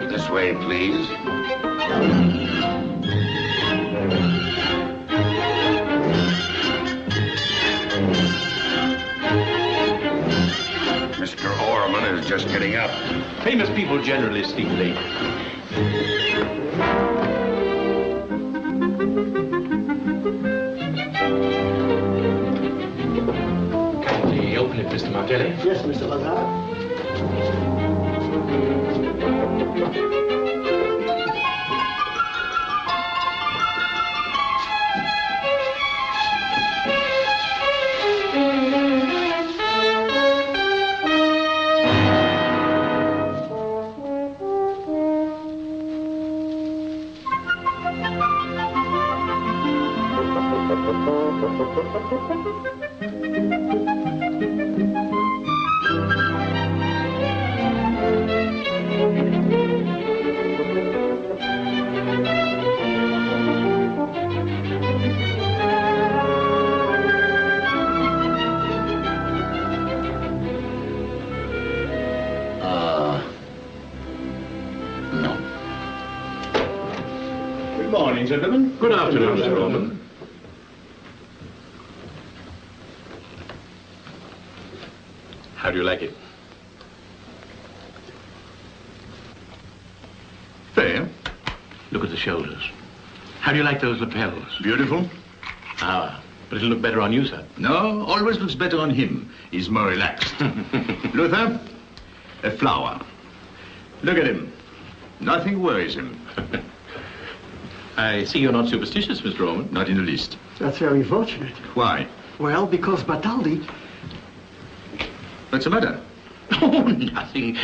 This way, please. Mr. Orman is just getting up. Famous people generally sleep late. Kindly open it, Mr. Martelli. Yes, Mr. Lazar. Gentlemen. Good afternoon, Mr. Orman. How do you like it? Fair. Look at the shoulders. How do you like those lapels? Beautiful. Ah, but it'll look better on you, sir. No, always looks better on him. He's more relaxed. Luther, a flower. Look at him. Nothing worries him. I see you're not superstitious, Mr. Orman. Not in the least. That's very fortunate. Why? Well, because Bataldi... What's the matter? Oh, nothing.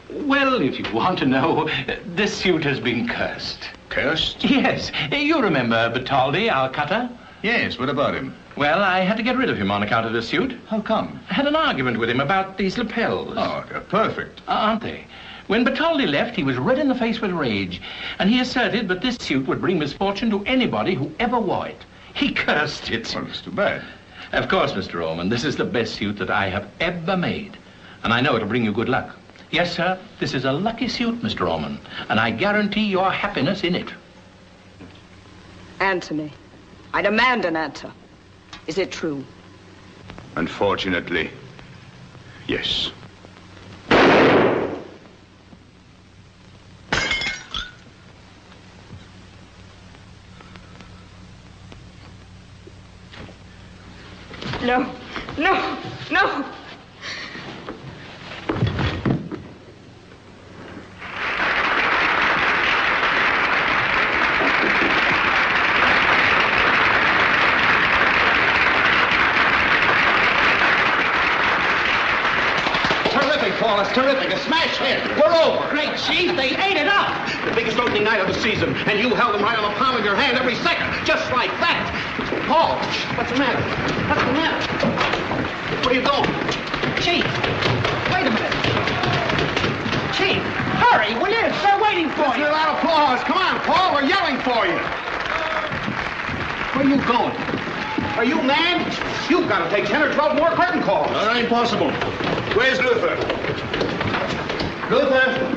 Well, if you want to know, this suit has been cursed. Cursed? Yes. You remember Bataldi, our cutter? Yes, what about him? Well, I had to get rid of him on account of this suit. How come? I had an argument with him about these lapels. Oh, they're perfect. Aren't they? When Bataldi left, he was red in the face with rage, and he asserted that this suit would bring misfortune to anybody who ever wore it. He cursed it. Well, it's too bad. Of course, Mr. Orman, this is the best suit that I have ever made, and I know it'll bring you good luck. Yes, sir, this is a lucky suit, Mr. Orman, and I guarantee your happiness in it. Answer me. I demand an answer. Is it true? Unfortunately, yes. No, no, no. Terrific, Paulus, terrific. A smash That's it. We're over. Great, Chief. They ate it up. The biggest opening night of the season, and you held them right on the palm of your hand every second, just like that. Paul, what's the matter? What's the matter? Where are you going? Chief, wait a minute. Chief, hurry, will you? They're waiting for you. A lot of applause. Come on, Paul. We're yelling for you. Where are you going? Are you mad? You've got to take 10 or 12 more curtain calls. No, that ain't possible. Where's Luther? Luther?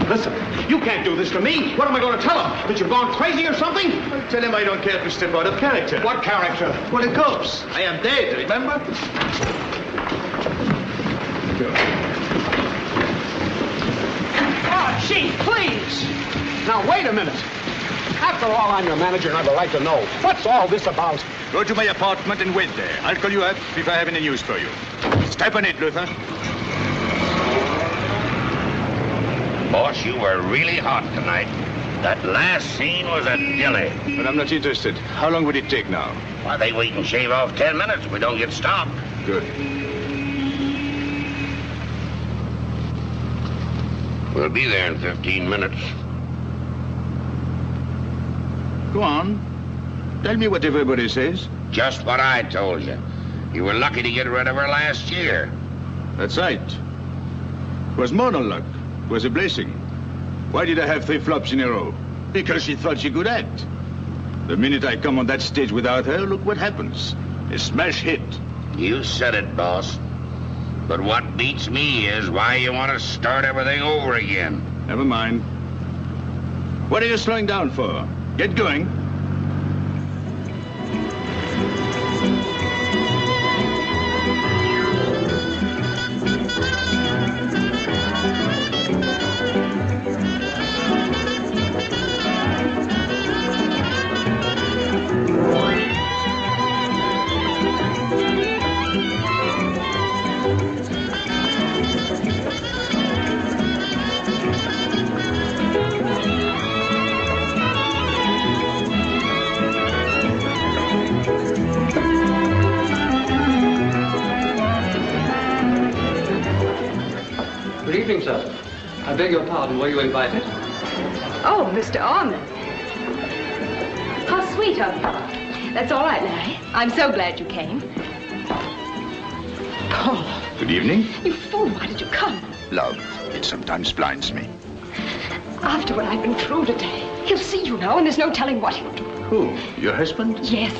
Listen, you can't do this to me. What am I going to tell him? That you've gone crazy or something? I'll tell him I don't care to step out of character. What character? Well, the corpse. I am dead, remember? Oh, Chief, please. Now, wait a minute. After all, I'm your manager and I have a right to know. What's all this about? Go to my apartment and wait there. I'll call you up if I have any news for you. Step on it, Luther. Boss, you were really hot tonight. That last scene was a dilly. But I'm not interested. How long would it take now? Why, they wait and shave off 10 minutes if we don't get stopped. Good. We'll be there in 15 minutes. Go on. Tell me what everybody says. Just what I told you. You were lucky to get rid of her last year. That's right. It was more than luck. It was a blessing. Why did I have 3 flops in a row? Because she thought she could act. The minute I come on that stage without her, look what happens. A smash hit. You said it, boss. But what beats me is why you want to start everything over again. Never mind. What are you slowing down for? Get going. Good evening, sir. I beg your pardon, were you invited? Oh, Mr. Orman. How sweet of you. That's all right, Larry. I'm so glad you came. Paul. Good evening. You fool, why did you come? Love, it sometimes blinds me. After what I've been through today, he'll see you now, and there's no telling what he'll do. Who? Your husband? Yes.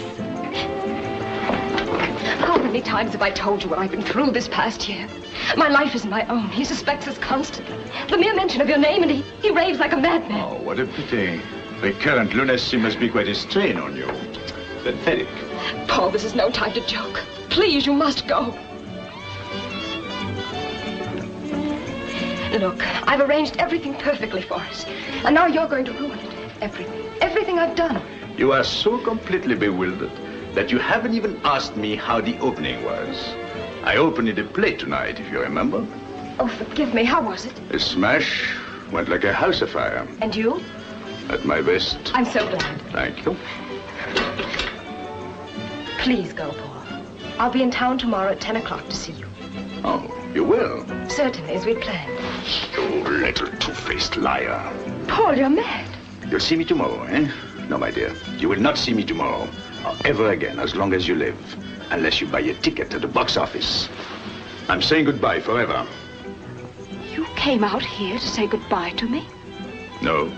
How many times have I told you what I've been through this past year? My life isn't my own. He suspects us constantly. The mere mention of your name, and he raves like a madman. Oh, what a pity. Recurrent lunacy must be quite a strain on you. Pathetic. Paul, this is no time to joke. Please, you must go. Look, I've arranged everything perfectly for us. And now you're going to ruin it. Everything. Everything I've done. You are so completely bewildered that you haven't even asked me how the opening was. I opened a play tonight, if you remember. Oh, forgive me. How was it? A smash went like a house afire. And you? At my best. I'm so glad. Thank you. Please go, Paul. I'll be in town tomorrow at 10 o'clock to see you. Oh, you will? Certainly, as we planned. You little two-faced liar. Paul, you're mad. You'll see me tomorrow, eh? No, my dear. You will not see me tomorrow. Or ever again, as long as you live. Unless you buy a ticket at the box office. I'm saying goodbye forever. You came out here to say goodbye to me? No.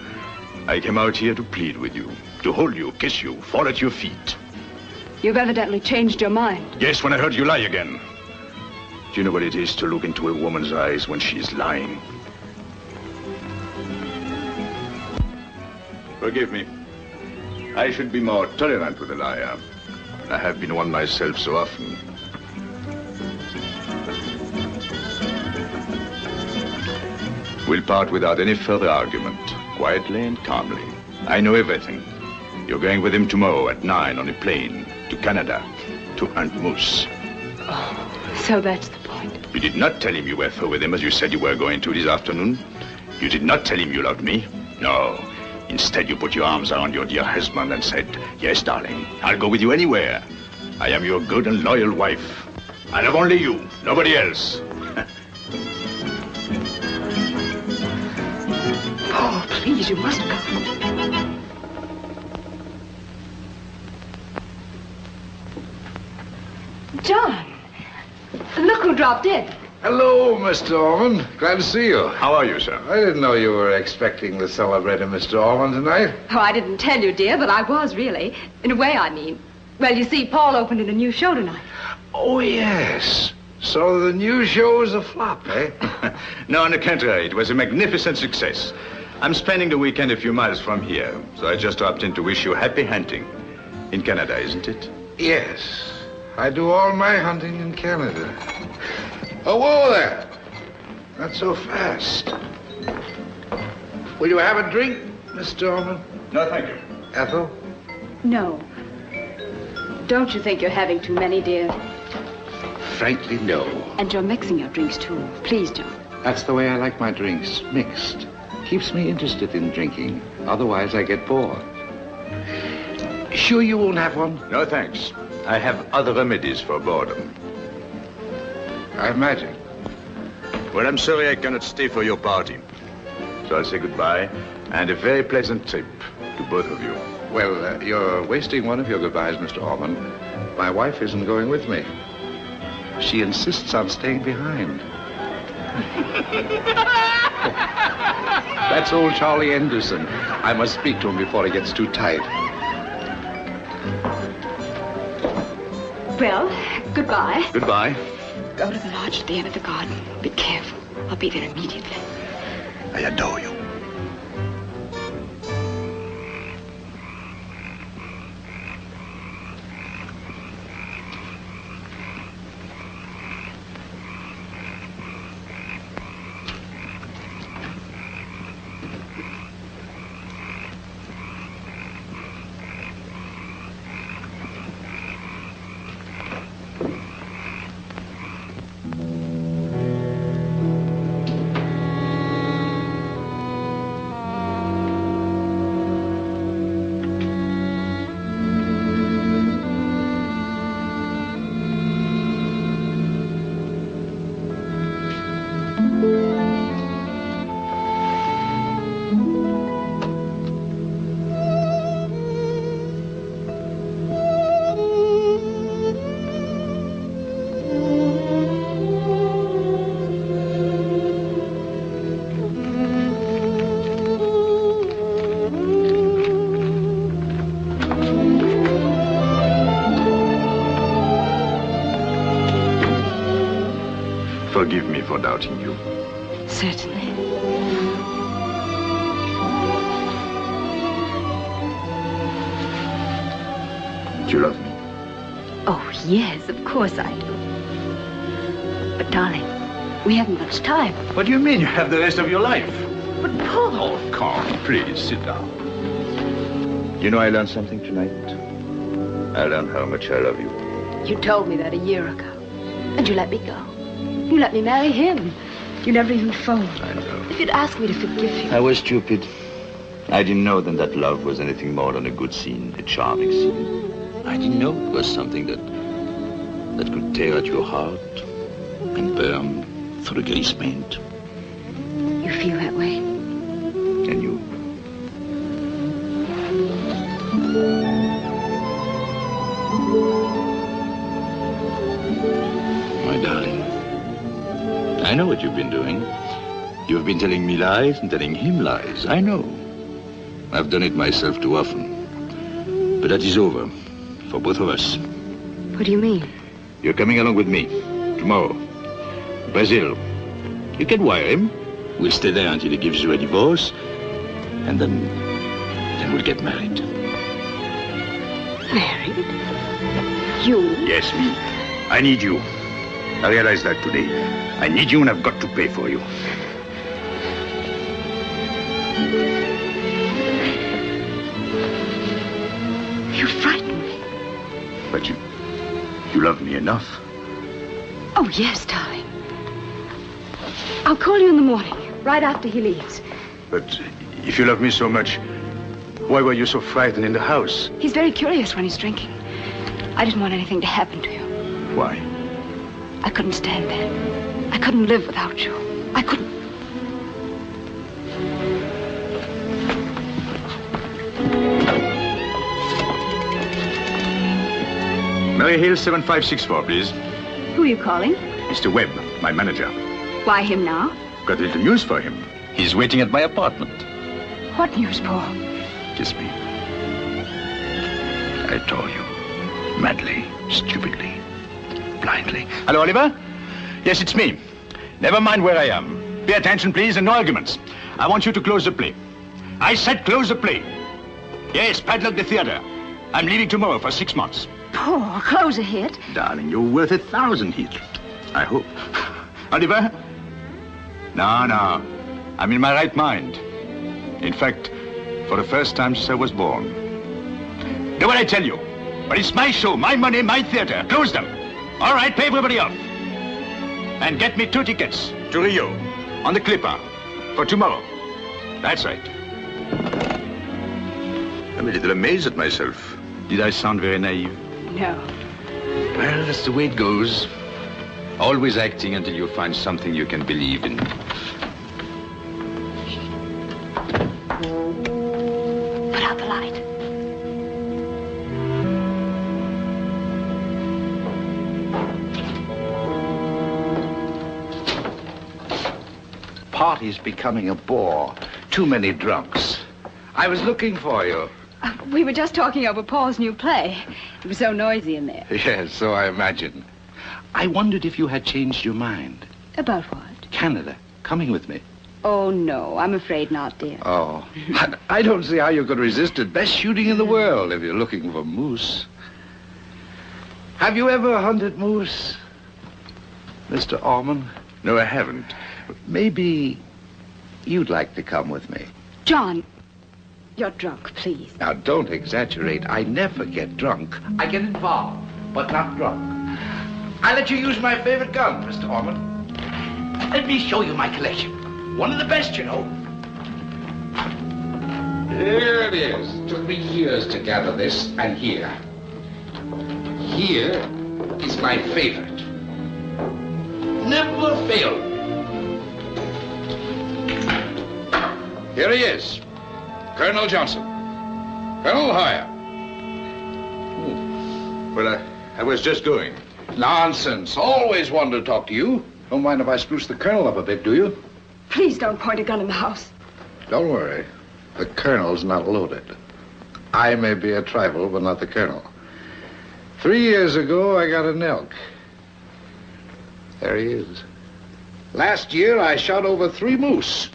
I came out here to plead with you. To hold you, kiss you, fall at your feet. You've evidently changed your mind. Yes, when I heard you lie again. Do you know what it is to look into a woman's eyes when she's lying? Forgive me. I should be more tolerant with a liar. I have been one myself so often. We'll part without any further argument, quietly and calmly. I know everything. You're going with him tomorrow at 9 on a plane to Canada to hunt moose. Oh, so that's the point. You did not tell him you were through with him as you said you were going to this afternoon. You did not tell him you loved me. No. Instead, you put your arms around your dear husband and said, yes, darling, I'll go with you anywhere. I am your good and loyal wife. I love only you, nobody else. please, you must go. John, look who dropped in. Hello, Mr. Orman. Glad to see you. How are you, sir? I didn't know you were expecting the celebrated Mr. Orman tonight. Oh, I didn't tell you, dear, but I was really. In a way, I mean. Well, you see, Paul opened in a new show tonight. Oh, yes. So the new show is a flop, eh? No, on the contrary, it was a magnificent success. I'm spending the weekend a few miles from here, so I just dropped in to wish you happy hunting. In Canada, isn't it? Yes. I do all my hunting in Canada. Oh, whoa there. Not so fast. Will you have a drink, Mr. Orman? No, thank you. Ethel? No. Don't you think you're having too many, dear? Frankly, no. And you're mixing your drinks, too. Please don't. That's the way I like my drinks, mixed. Keeps me interested in drinking. Otherwise, I get bored. Sure you won't have one? No, thanks. I have other remedies for boredom. I imagine. Well, I'm sorry I cannot stay for your party. So I'll say goodbye, and a very pleasant trip to both of you. Well, you're wasting one of your goodbyes, Mr. Orman. My wife isn't going with me. She insists on staying behind. That's old Charlie Anderson. I must speak to him before he gets too tight. Well, goodbye. Goodbye. Go to the lodge at the end of the garden. Be careful. I'll be there immediately. I adore you. Forgive me for doubting you. Certainly. Do you love me? Oh, yes, of course I do. But, darling, we haven't much time. What do you mean? You have the rest of your life. But, Paul... Oh, come, please, sit down. You know, I learned something tonight. I learned how much I love you. You told me that a year ago. And you let me go. You let me marry him. You never even phoned. I know. If you'd asked me to forgive you... I was stupid. I didn't know then that love was anything more than a good scene, a charming scene. I didn't know it was something that could tear at your heart and burn through the grease paint. You feel that way? And you? My darling, I know what you've been doing. You've been telling me lies and telling him lies. I know. I've done it myself too often. But that is over. For both of us. What do you mean? You're coming along with me. Tomorrow. Brazil. You can wire him. We'll stay there until he gives you a divorce. And then we'll get married. Married? You? Yes, me. I need you. I realize that today. I need you and I've got to pay for you. You frighten me. But you love me enough. Oh, yes, darling. I'll call you in the morning, right after he leaves. But if you love me so much, why were you so frightened in the house? He's very curious when he's drinking. I didn't want anything to happen to you. Why? I couldn't stand that. I couldn't live without you. I couldn't. Harry Hill, 7564, please. Who are you calling? Mr. Webb, my manager. Why him now? Got a little news for him. He's waiting at my apartment. What news, Paul? Kiss me. I told you. Madly, stupidly, blindly. Hello, Oliver? Yes, it's me. Never mind where I am. Pay attention, please, and no arguments. I want you to close the play. I said close the play. Yes, padlock the theater. I'm leaving tomorrow for 6 months. Paul, close a hit. Darling, you're worth 1,000 hits. I hope. Oliver? No. I'm in my right mind. In fact, for the first time since I was born. Do what I tell you. But it's my show, my money, my theater. Close them. All right, pay everybody off. And get me 2 tickets to Rio on the Clipper for tomorrow. That's right. I'm a little amazed at myself. Did I sound very naive? No. Well, that's the way it goes. Always acting until you find something you can believe in. Put out the light. Party's becoming a bore. Too many drunks. I was looking for you. We were just talking over Paul's new play. It was so noisy in there. Yes, so I imagine. I wondered if you had changed your mind. About what? Canada. Coming with me. Oh, no. I'm afraid not, dear. Oh. I don't see how you could resist it. Best shooting in the world if you're looking for moose. Have you ever hunted moose, Mr. Orman? No, I haven't. Maybe you'd like to come with me. John, you're drunk, please. Now, don't exaggerate. I never get drunk. I get involved, but not drunk. I'll let you use my favorite gun, Mr. Orman. Let me show you my collection. One of the best, you know. Here it is. Took me years to gather this, and here. Here is my favorite. Never failed. Here he is. Colonel Johnson. Colonel Hoyer. Well, I was just going. Nonsense. Always wanted to talk to you. Don't mind if I spruce the Colonel up a bit, do you? Please don't point a gun in the house. Don't worry. The Colonel's not loaded. I may be a trifle, but not the Colonel. 3 years ago, I got an elk. There he is. Last year, I shot over 3 moose.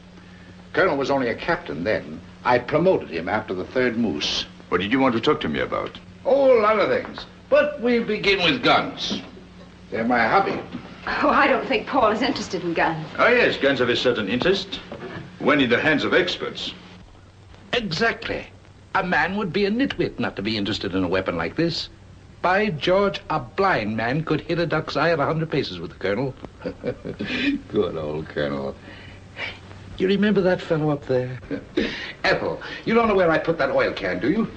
Colonel was only a captain then. I promoted him after the 3rd moose. What did you want to talk to me about? Oh, a lot of things. But we begin with guns. They're my hobby. Oh, I don't think Paul is interested in guns. Oh, yes, guns have a certain interest. When in the hands of experts. Exactly. A man would be a nitwit not to be interested in a weapon like this. By George, a blind man could hit a duck's eye at 100 paces with the Colonel. Good old Colonel. You remember that fellow up there? Ethel, you don't know where I put that oil can, do you?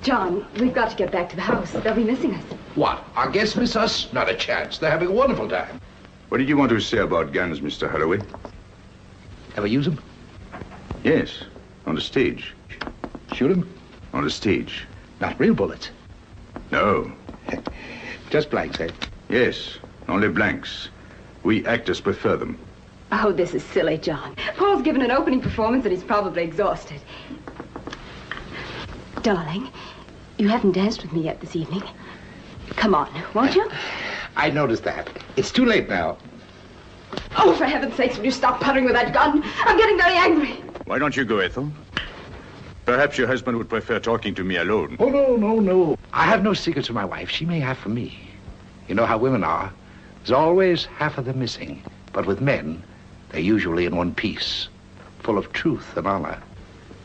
John, we've got to get back to the house. They'll be missing us. What? Our guests miss us? Not a chance. They're having a wonderful time. What did you want to say about guns, Mr. Halloway? Ever use them? Yes, on the stage. Shoot them? On the stage. Not real bullets? No. Just blanks, eh? Yes, only blanks. We actors prefer them. Oh, this is silly, John. Paul's given an opening performance and he's probably exhausted. Darling, you haven't danced with me yet this evening. Come on, won't you? I noticed that. It's too late now. Oh, for heaven's sakes, will you stop puttering with that gun? I'm getting very angry. Why don't you go, Ethel? Perhaps your husband would prefer talking to me alone. Oh, no. I have no secrets from my wife. She may have from me. You know how women are. There's always half of them missing. But with men, they're usually in one piece, full of truth and honor.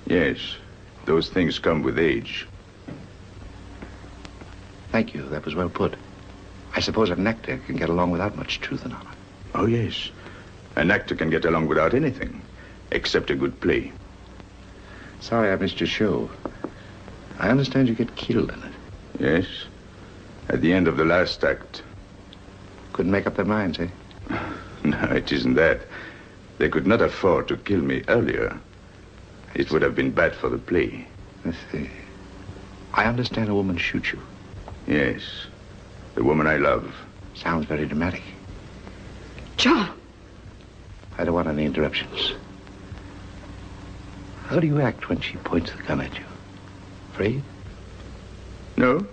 Yes, those things come with age. Thank you. That was well put. I suppose an actor can get along without much truth and honor. Oh, yes. An actor can get along without anything, except a good play. Sorry I missed your show. I understand you get killed in it. Yes. At the end of the last act. Couldn't make up their minds, eh? No, it isn't that. They could not afford to kill me earlier. It would have been bad for the play. I see. I understand a woman shoots you. Yes. The woman I love. Sounds very dramatic. John. I don't want any interruptions. How do you act when she points the gun at you? Afraid? No.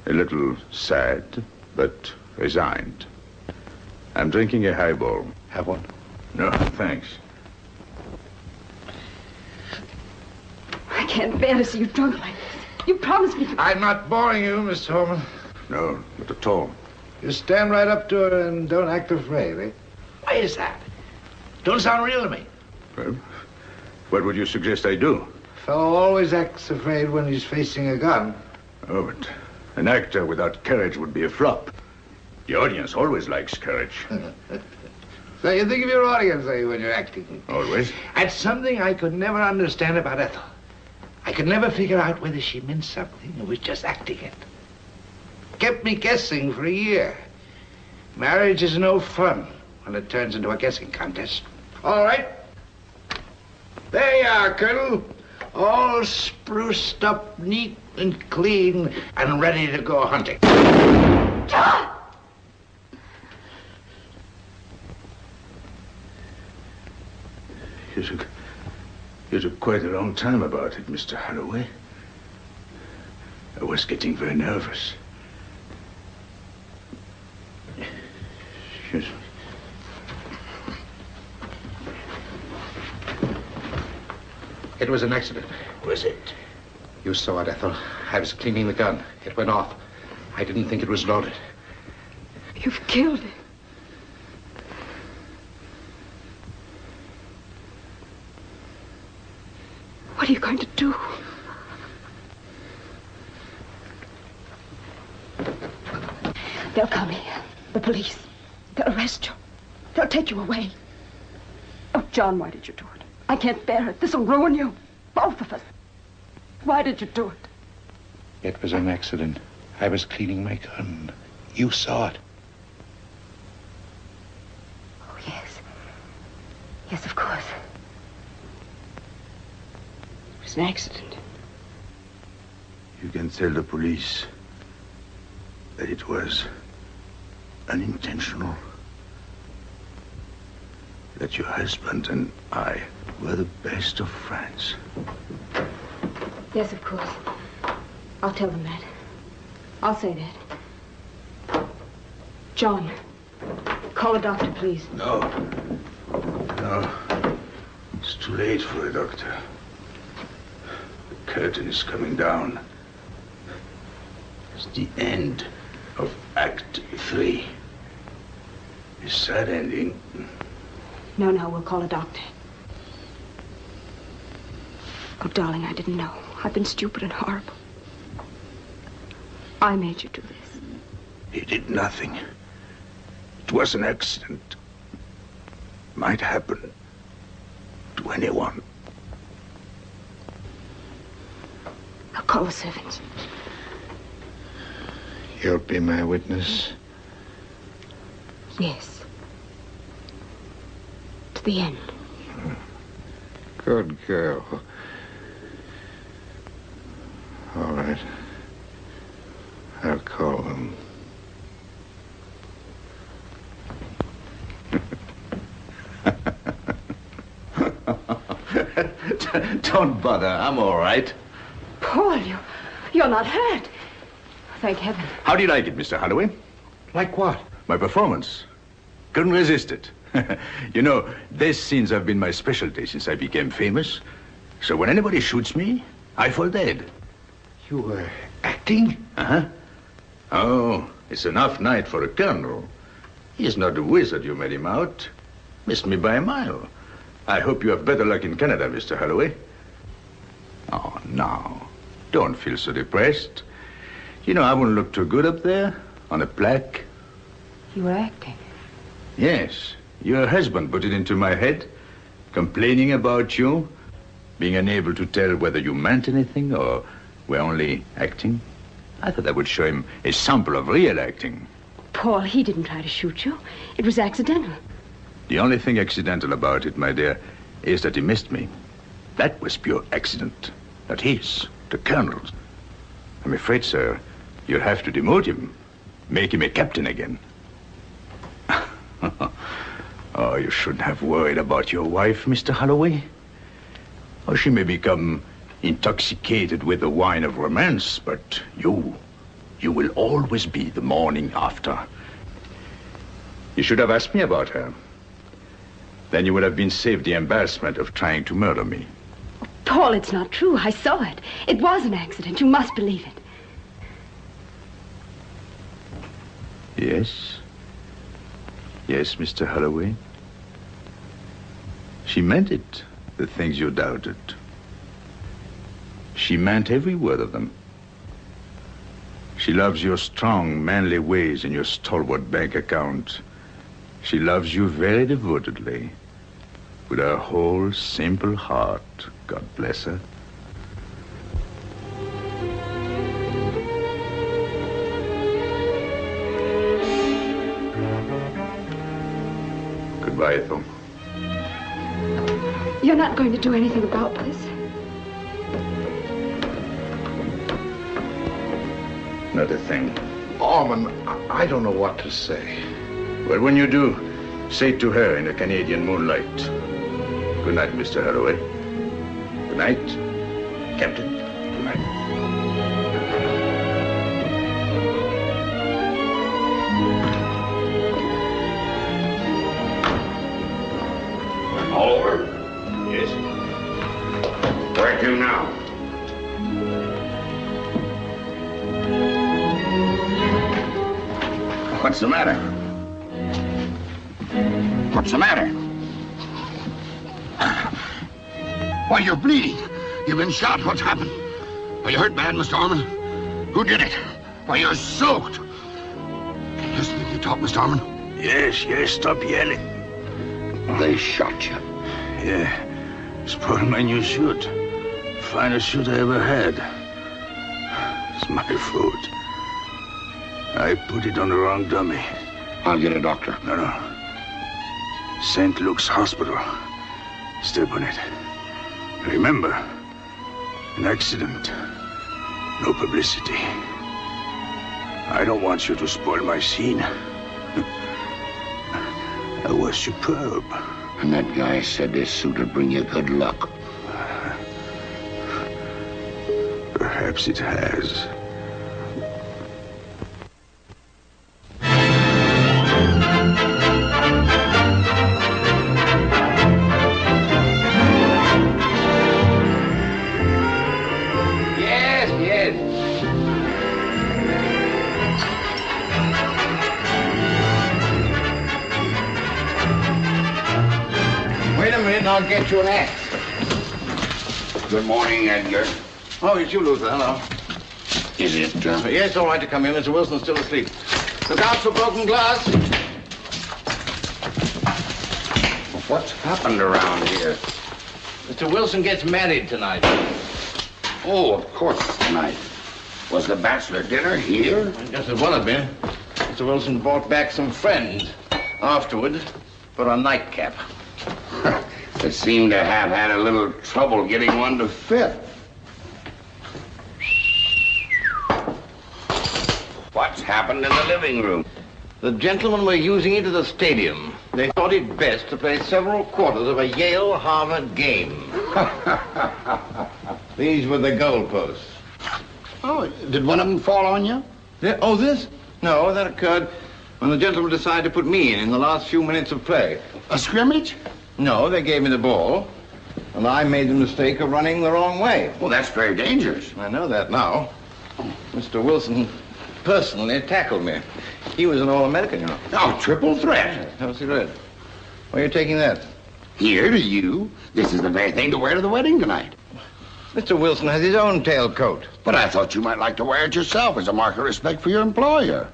A little sad, but resigned. I'm drinking a highball. Have one? No, thanks. I can't bear to see you drunk like this. You promised me to... I'm not boring you, Mr. Orman. No, not at all. You stand right up to her and don't act afraid, eh? Why is that? Don't sound real to me. Well, what would you suggest I do? A fellow always acts afraid when he's facing a gun. Oh, but an actor without courage would be a flop. The audience always likes courage. So you think of your audience, eh, when you're acting? Always. That's something I could never understand about Ethel. I could never figure out whether she meant something or was just acting it. Kept me guessing for a year. Marriage is no fun when it turns into a guessing contest. All right. There you are, Colonel. All spruced up, neat and clean, and ready to go hunting. John! You took quite a long time about it, Mr. Halloway. I was getting very nervous. Excuse me. It was an accident. Was it? You saw it, Ethel. I was cleaning the gun. It went off. I didn't think it was loaded. You've killed him. What are you going to do? They'll come here. The police. They'll arrest you. They'll take you away. Oh, John, why did you do it? I can't bear it. This'll ruin you. Both of us. Why did you do it? It was an accident. I was cleaning my gun. You saw it. Oh, yes. Yes, of course. It was an accident. You can tell the police that it was unintentional. That your husband and I were the best of friends. Yes, of course. I'll tell them that. I'll say that. John, call a doctor, please. No. No. It's too late for a doctor. The curtain is coming down. It's the end of Act 3. A sad ending. No, we'll call a doctor. Oh, darling, I didn't know. I've been stupid and horrible. I made you do this. He did nothing. It was an accident. Might happen to anyone. I'll call the servants. You'll be my witness? Yes. To the end. Good girl. All right. I'll call them. Don't bother. I'm all right. Paul, you're not hurt. Thank heaven. How do you like it, Mr. Halloway? Like what? My performance. Couldn't resist it. You know, these scenes have been my specialty since I became famous. So when anybody shoots me, I fall dead. You were acting? Uh-huh. Oh, it's an off night for a colonel. He's not the wizard you made him out. Missed me by a mile. I hope you have better luck in Canada, Mr. Halloway. Oh, now, don't feel so depressed. You know, I wouldn't look too good up there on a plaque. You were acting? Yes. Your husband put it into my head, complaining about you, being unable to tell whether you meant anything or were only acting. I thought that would show him a sample of real acting. Paul, he didn't try to shoot you. It was accidental. The only thing accidental about it, my dear, is that he missed me. That was pure accident. Not his, the colonel's. I'm afraid, sir, you'll have to demote him. Make him a captain again. Oh, you shouldn't have worried about your wife, Mr. Halloway. Oh, she may become intoxicated with the wine of romance, but you will always be the morning after. You should have asked me about her. Then you would have been saved the embarrassment of trying to murder me. Paul, it's not true. I saw it. It was an accident. You must believe it. Yes. Yes, Mr. Halloway. She meant it, the things you doubted. She meant every word of them. She loves your strong, manly ways and your stalwart bank account. She loves you very devotedly, with her whole simple heart. God bless her. Goodbye, Ethel. You're not going to do anything about this? Not a thing. Orman, I don't know what to say. Well, when you do, say it to her in the Canadian moonlight. Good night, Mr. Halloway. Good night, Captain. Good night. All over? Yes? Where to now? What's the matter? What's the matter? Why, you're bleeding. You've been shot. What's happened? Are you hurt bad, Mr. Orman? Who did it? Why, you're soaked. Listen to me talk, Mr. Orman. Yes, stop yelling. They shot you. Yeah, spoiled my new suit. Finest suit I ever had. It's my fault. I put it on the wrong dummy. I'll get a doctor. No. St. Luke's Hospital. Step on it. Remember, an accident. No publicity. I don't want you to spoil my scene. I was superb. And that guy said this suit would bring you good luck. Perhaps it has. Yes. Wait a minute and I'll get you an axe. Good morning, Edgar. Oh, it's you, Luther. Hello. Is it, Yes, all right to come in. Mr. Wilson's still asleep. Look out for broken glass. What's happened around here? Mr. Wilson gets married tonight. Oh, of course, tonight. Was the bachelor dinner here? I guess it would have been. Mr. Wilson brought back some friends afterwards for a nightcap. They seem to have had a little trouble getting one to fit. What's happened in the living room? The gentlemen were using it as a stadium. They thought it best to play several quarters of a Yale-Harvard game. These were the goalposts. Oh, did one of them fall on you? Oh, this? No, that occurred when the gentlemen decided to put me in the last few minutes of play. A scrimmage? No, they gave me the ball, and I made the mistake of running the wrong way. Well, that's very dangerous. I know that now. Mr. Wilson personally tackled me. He was an All-American, you know. Oh, triple threat. Have a cigarette. Why are you taking that? Here to you. This is the very thing to wear to the wedding tonight. Mr. Wilson has his own tailcoat. But I thought you might like to wear it yourself as a mark of respect for your employer.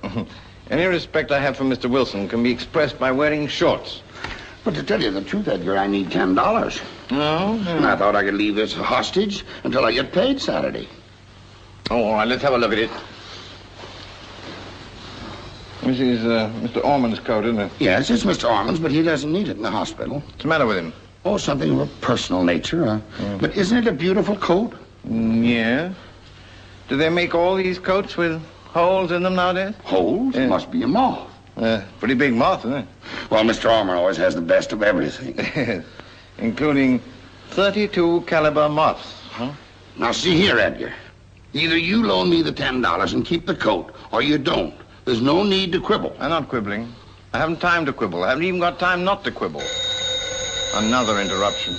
Any respect I have for Mr. Wilson can be expressed by wearing shorts. But to tell you the truth, Edgar, I need $10. No? And I thought I could leave this hostage until I get paid Saturday. Oh, all right, let's have a look at it. This is Mr. Orman's coat, isn't it? Yes, it's Mr. Orman's, but he doesn't need it in the hospital. What's the matter with him? Oh, something of a personal nature. But isn't it a beautiful coat? Yeah. Do they make all these coats with holes in them nowadays? Holes? Yeah. Must be a moth. Pretty big moth, isn't it? Well, Mr. Orman always has the best of everything. Including 32 caliber moths, huh? Now, see here, Edgar. Either you loan me the $10 and keep the coat, or you don't. There's no need to quibble. I'm not quibbling. I haven't time to quibble. I haven't even got time not to quibble. Another interruption.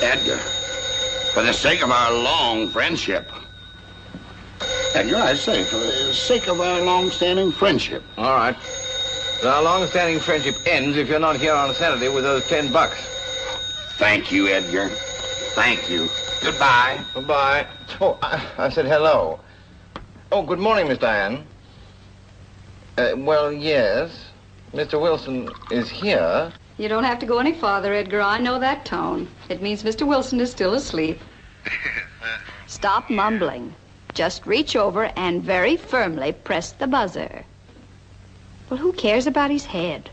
Edgar, for the sake of our long friendship. Edgar, I say, for the sake of our long-standing friendship. All right. Our long-standing friendship ends if you're not here on Saturday with those $10. Thank you, Edgar. Thank you. Goodbye. Goodbye. Oh, I said hello. Oh, good morning, Miss Diane. Well, yes. Mr. Wilson is here. You don't have to go any farther, Edgar. I know that tone. It means Mr. Wilson is still asleep. Stop mumbling. Just reach over and very firmly press the buzzer. Well, who cares about his head?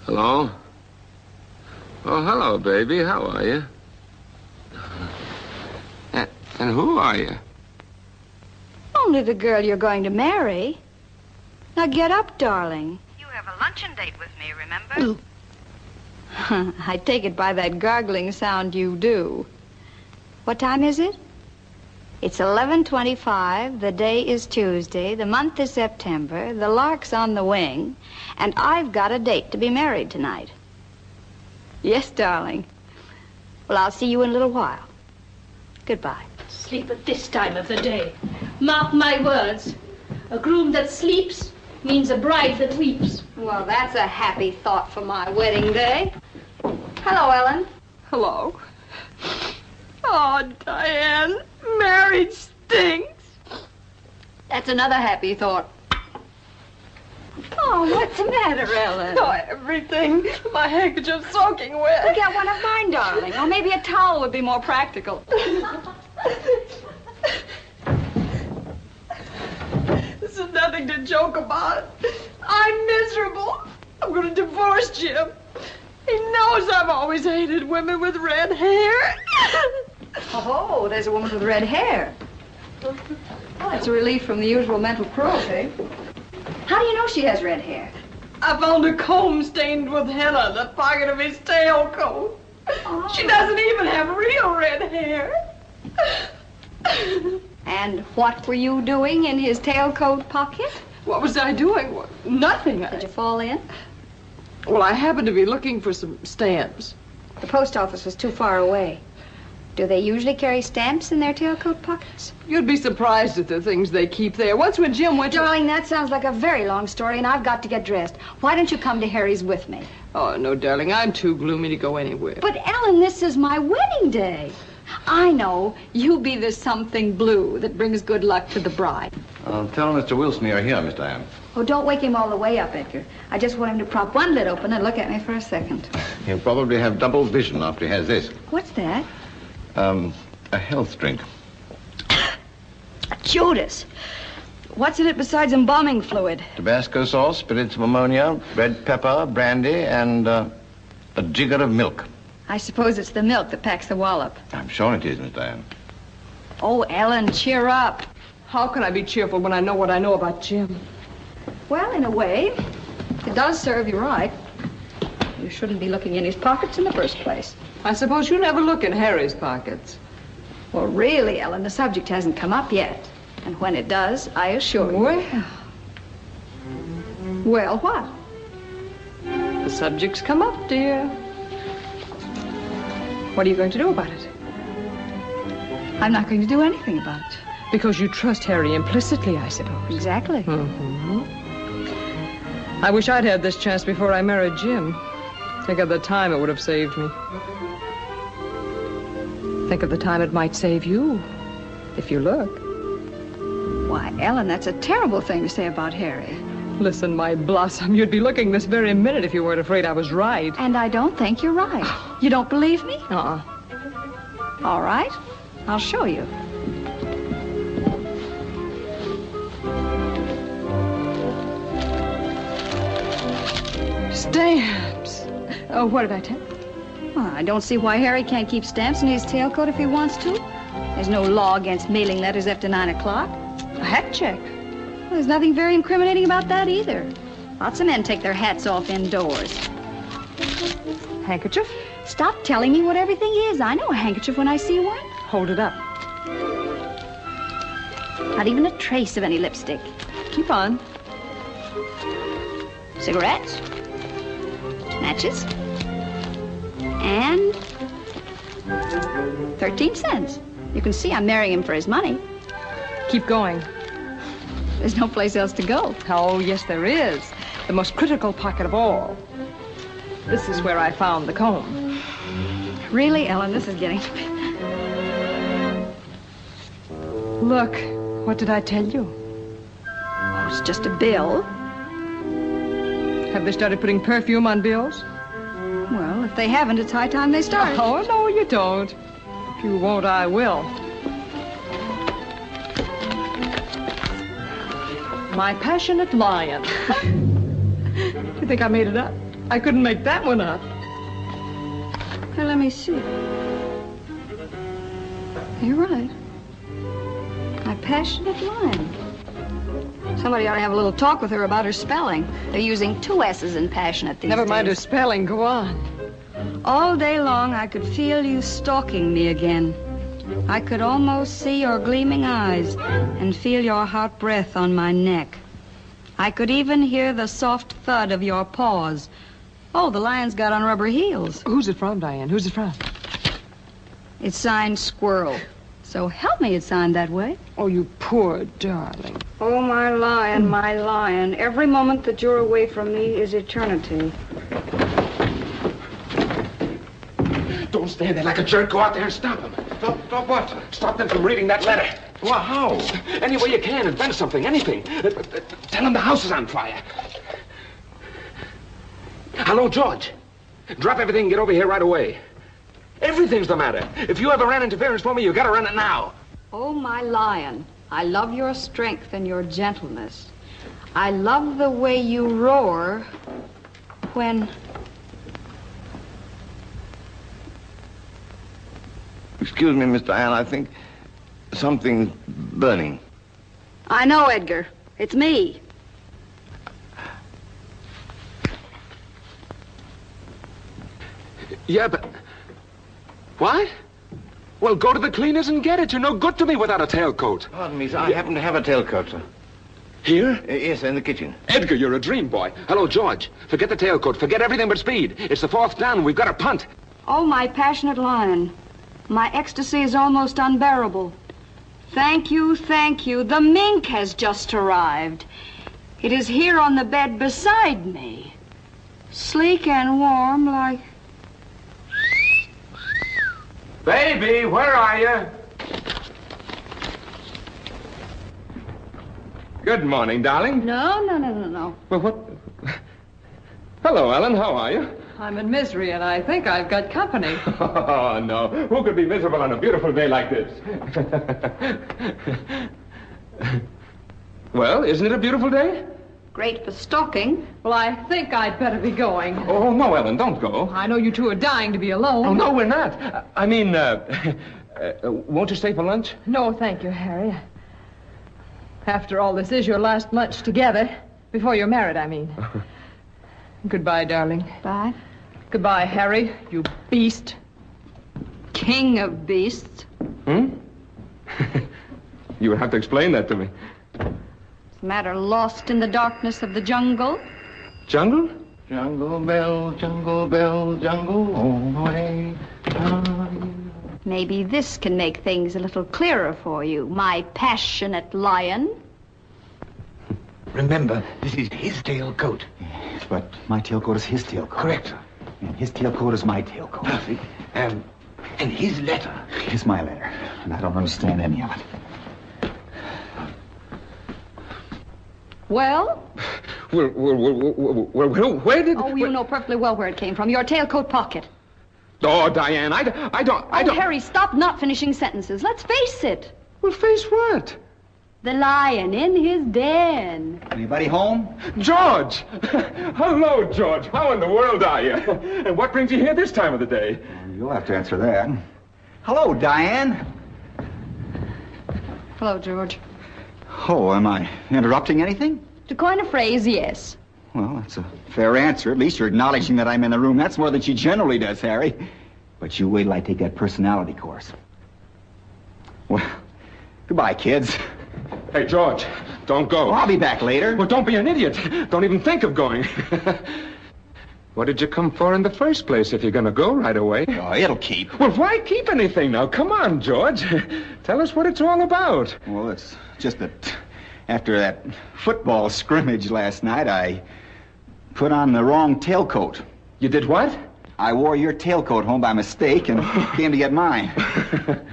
Hello? Oh, hello, baby. How are you? And who are you? Only the girl you're going to marry. Now get up, darling. You have a luncheon date with me, remember? I take it by that gargling sound you do. What time is it? It's 11:25. The day is Tuesday. The month is September. The lark's on the wing. And I've got a date to be married tonight. Yes, darling. Well, I'll see you in a little while. Goodbye. Sleep at this time of the day. Mark my words. A groom that sleeps means a bride that weeps. Well, that's a happy thought for my wedding day. Hello, Ellen. Hello. Oh, Diane, marriage stinks. That's another happy thought. Oh, what's the matter, Ellen? Oh, everything. My handkerchief's soaking wet. Well, get one of mine, darling. Or maybe a towel would be more practical. This is nothing to joke about. I'm miserable. I'm going to divorce Jim. He knows I've always hated women with red hair. Oh, there's a woman with red hair. Well, that's a relief from the usual mental cruelty. How do you know she has red hair? I found a comb stained with henna in the pocket of his tailcoat. Oh. She doesn't even have real red hair. And what were you doing in his tailcoat pocket? What was I doing? Nothing. Did you fall in? Well, I happened to be looking for some stamps. The post office was too far away. Do they usually carry stamps in their tailcoat pockets? You'd be surprised at the things they keep there. Once when Jim went to... Darling, that sounds like a very long story, and I've got to get dressed. Why don't you come to Harry's with me? Oh, no, darling. I'm too gloomy to go anywhere. But, Ellen, this is my wedding day. I know. You be the something blue that brings good luck to the bride. Tell Mr. Wilson you're here, Miss Diane. Oh, don't wake him all the way up, Edgar. I just want him to prop one lid open and look at me for a second. He'll probably have double vision after he has this. What's that? A health drink. Judas. What's in it besides embalming fluid? Tabasco sauce, spirits of ammonia, red pepper, brandy, and a jigger of milk. I suppose it's the milk that packs the wallop. I'm sure it is, Miss Diane. Oh, Ellen, cheer up. How can I be cheerful when I know what I know about Jim? Well, in a way, it does serve you right. You shouldn't be looking in his pockets in the first place. I suppose you never look in Harry's pockets. Well, really, Ellen, the subject hasn't come up yet. And when it does, I assure you... Well, what? The subject's come up, dear. What are you going to do about it? I'm not going to do anything about it. Because you trust Harry implicitly, I suppose. Exactly. Mm-hmm. I wish I'd had this chance before I married Jim. Think of the time it would have saved me. Think of the time it might save you, if you look. Why, Ellen, that's a terrible thing to say about Harry. Listen, my blossom, you'd be looking this very minute if you weren't afraid I was right. And I don't think you're right. You don't believe me? Uh-uh. All right. I'll show you. Stamps. Oh, what did I tell you? Well, I don't see why Harry can't keep stamps in his tailcoat if he wants to. There's no law against mailing letters after 9 o'clock. A hat check. Well, there's nothing very incriminating about that either. Lots of men take their hats off indoors. Handkerchief? Stop telling me what everything is. I know a handkerchief when I see one. Hold it up. Not even a trace of any lipstick. Keep on. Cigarettes. Matches. And 13 cents. You can see I'm marrying him for his money. Keep going. There's no place else to go. Oh, yes, there is. The most critical pocket of all. This is where I found the comb. Really, Ellen, this is getting... Look, what did I tell you? Oh, it's just a bill. Have they started putting perfume on bills? Well, if they haven't, it's high time they start. Oh, no, you don't. If you won't, I will. My passionate lion. You think I made it up? I couldn't make that one up. Well, let me see. You're right. My passionate lion. Somebody ought to have a little talk with her about her spelling. They're using 2 S's in passionate these days. Never mind her spelling. Go on. All day long, I could feel you stalking me again. I could almost see your gleaming eyes and feel your hot breath on my neck. I could even hear the soft thud of your paws. Oh, the lion's got on rubber heels. Who's it from, Diane? Who's it from? It's signed Squirrel. So help me, it's signed that way. Oh, you poor darling. Oh, my lion, my lion. Every moment that you're away from me is eternity. Don't stand there like a jerk. Go out there and stop them. Stop what? Stop them from reading that letter. Well, how? Any way you can, invent something, anything. Tell them the house is on fire. Hello, George. Drop everything and get over here right away. Everything's the matter. If you ever ran interference for me, you gotta run it now. Oh, my lion, I love your strength and your gentleness. I love the way you roar when... Excuse me, Miss Diane, I think something's burning. I know, Edgar. It's me. Yeah, but... What? Well, go to the cleaners and get it. You're no good to me without a tailcoat. Pardon me, sir. I happen to have a tailcoat, sir. Here? Yes, in the kitchen. Edgar, you're a dream boy. Hello, George. Forget the tailcoat. Forget everything but speed. It's the 4th down. We've got to punt. Oh, my passionate lion. My ecstasy is almost unbearable. Thank you, thank you. The mink has just arrived. It is here on the bed beside me. Sleek and warm like... Baby, where are you? Good morning, darling. No. Well, what? Hello, Ellen. How are you? I'm in misery, and I think I've got company. Oh, no. Who could be miserable on a beautiful day like this? Well, isn't it a beautiful day? Great for stalking. Well, I think I'd better be going. Oh, no, Ellen, don't go. I know you two are dying to be alone. Oh, no, we're not. I mean, won't you stay for lunch? No, thank you, Harry. After all, this is your last lunch together. Before you're married, I mean. Goodbye, darling. Bye. Goodbye, Harry, you beast. King of beasts. You would have to explain that to me. Matter lost in the darkness of the jungle? Jungle? Jungle bell, jungle all the way. Maybe this can make things a little clearer for you, my passionate lion. Remember, this is his tailcoat. Yes, but my tailcoat is his tailcoat. Correct, sir. And his tailcoat is my tailcoat. Perfect. And his letter. It's my letter, and I don't understand any of it. Well? Well, where did... Oh, you know perfectly well where it came from. Your tailcoat pocket. Oh, Diane, I don't... Harry, stop not finishing sentences. Let's face it. Well, face what? The lion in his den. Anybody home? George! Hello, George. How in the world are you? And what brings you here this time of the day? You'll have to answer that. Hello, Diane. Hello, George. Oh, am I interrupting anything? To coin a phrase, yes. Well, that's a fair answer. At least you're acknowledging that I'm in the room. That's more than she generally does, Harry. But you wait till I take that personality course. Well, goodbye, kids. Hey, George, don't go. Well, I'll be back later. Well, don't be an idiot. Don't even think of going. What did you come for in the first place if you're going to go right away? Oh, it'll keep. Well, why keep anything now? Come on, George. Tell us what it's all about. Well, it's just that after that football scrimmage last night, I put on the wrong tailcoat. You did what? I wore your tailcoat home by mistake and came to get mine.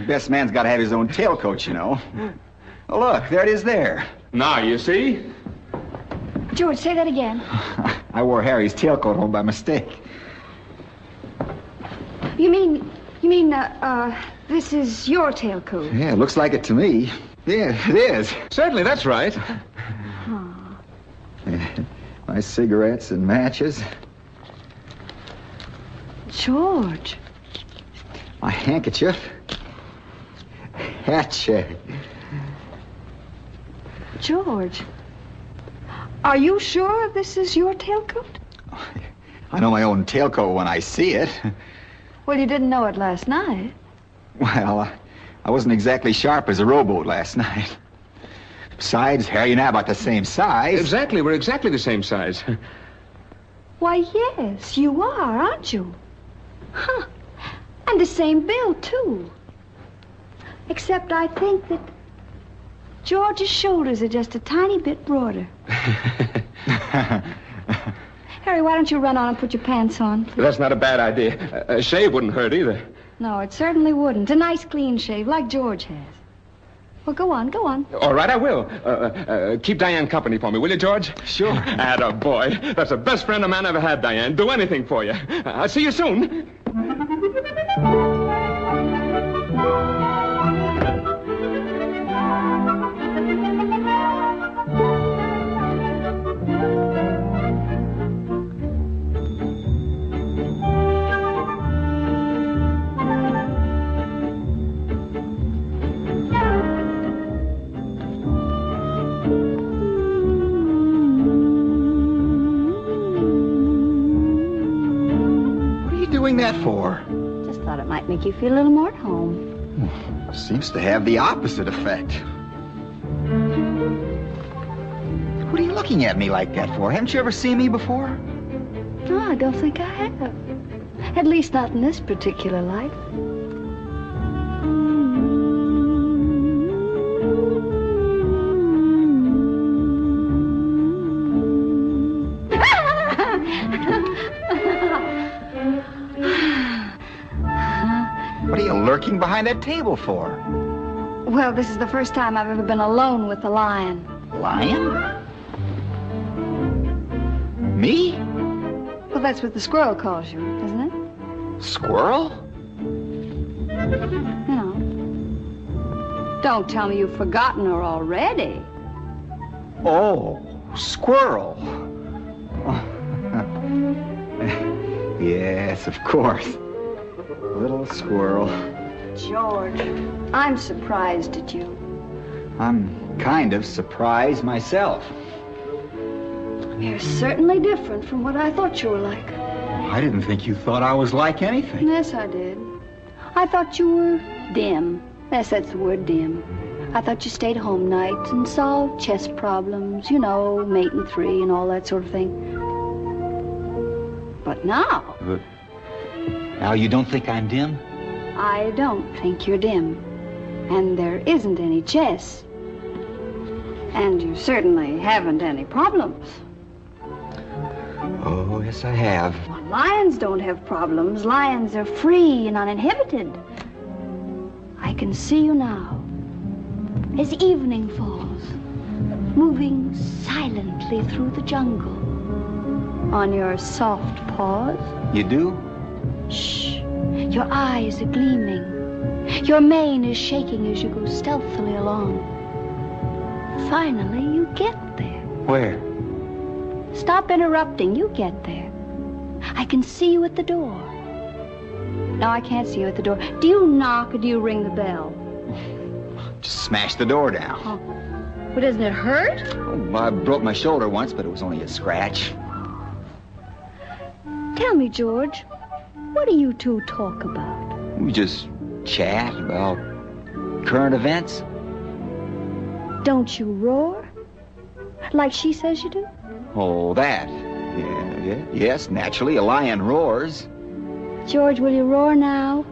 Best man's got to have his own tailcoat, you know. Oh, look, there it is there. Now, you see? George, say that again. I wore Harry's tailcoat home by mistake. You mean, this is your tailcoat? Yeah, it looks like it to me. Yeah, it is. Certainly, that's right. My cigarettes and matches. George. My handkerchief. Hat check. George. Are you sure this is your tailcoat? I know my own tailcoat when I see it. Well, you didn't know it last night. Well, I wasn't exactly sharp as a rowboat last night. Besides, Harry and I are about the same size. Exactly, we're exactly the same size. Why, yes, you are, aren't you? Huh. And the same build, too. Except I think that George's shoulders are just a tiny bit broader. Harry, why don't you run on and put your pants on, please? That's not a bad idea. A shave wouldn't hurt either. No, it certainly wouldn't. A nice clean shave like George has. Well, go on, go on. All right, I will. Keep Diane company for me, will you, George? Sure. Attaboy. That's the best friend a man ever had, Diane. Do anything for you. I'll see you soon. That for? Just thought it might make you feel a little more at home. Seems to have the opposite effect. What are you looking at me like that for? Haven't you ever seen me before? No, I don't think I have. At least not in this particular light. Lurking behind that table for? Well, this is the first time I've ever been alone with the lion. Lion? Me? Well, that's what the squirrel calls you, isn't it? Squirrel? You know. Don't tell me you've forgotten her already. Oh, squirrel. Yes, of course. Little squirrel. George, I'm surprised at you. I'm kind of surprised myself. You're certainly different from what I thought you were like. I didn't think you thought I was like anything. Yes, I did. I thought you were dim. Yes, that's the word, dim. I thought you stayed home nights and solved chess problems, you know, mate and three and all that sort of thing. But now... But now you don't think I'm dim? I don't think you're dim. And there isn't any chess. And you certainly haven't any problems. Oh, yes, I have. Well, lions don't have problems. Lions are free and uninhibited. I can see you now, as evening falls, moving silently through the jungle, on your soft paws. You do? Shh. Your eyes are gleaming. Your mane is shaking as you go stealthily along. Finally, you get there. Where? Stop interrupting. You get there. I can see you at the door. No, I can't see you at the door. Do you knock or do you ring the bell? Just smash the door down. Oh. Well, doesn't it hurt? Oh, I broke my shoulder once, but it was only a scratch. Tell me, George, what do you two talk about? We just chat about current events. Don't you roar? Like she says you do? Oh, that. Yeah, yes, naturally, a lion roars. George, will you roar now?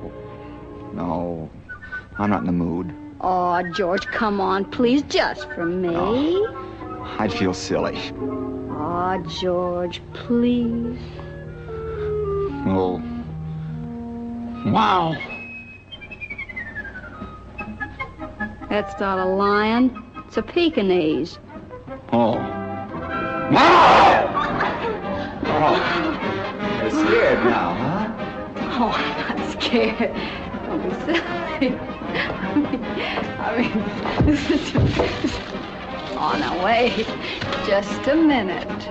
No, I'm not in the mood. Oh, George, come on, please, just for me. Oh, I'd feel silly. Oh, George, please. Oh. Wow. That's not a lion. It's a Pekingese. Oh. Oh. You're scared now, huh? Oh, I'm not scared. Don't be silly. I mean, this is... Oh, now, wait. Just a minute.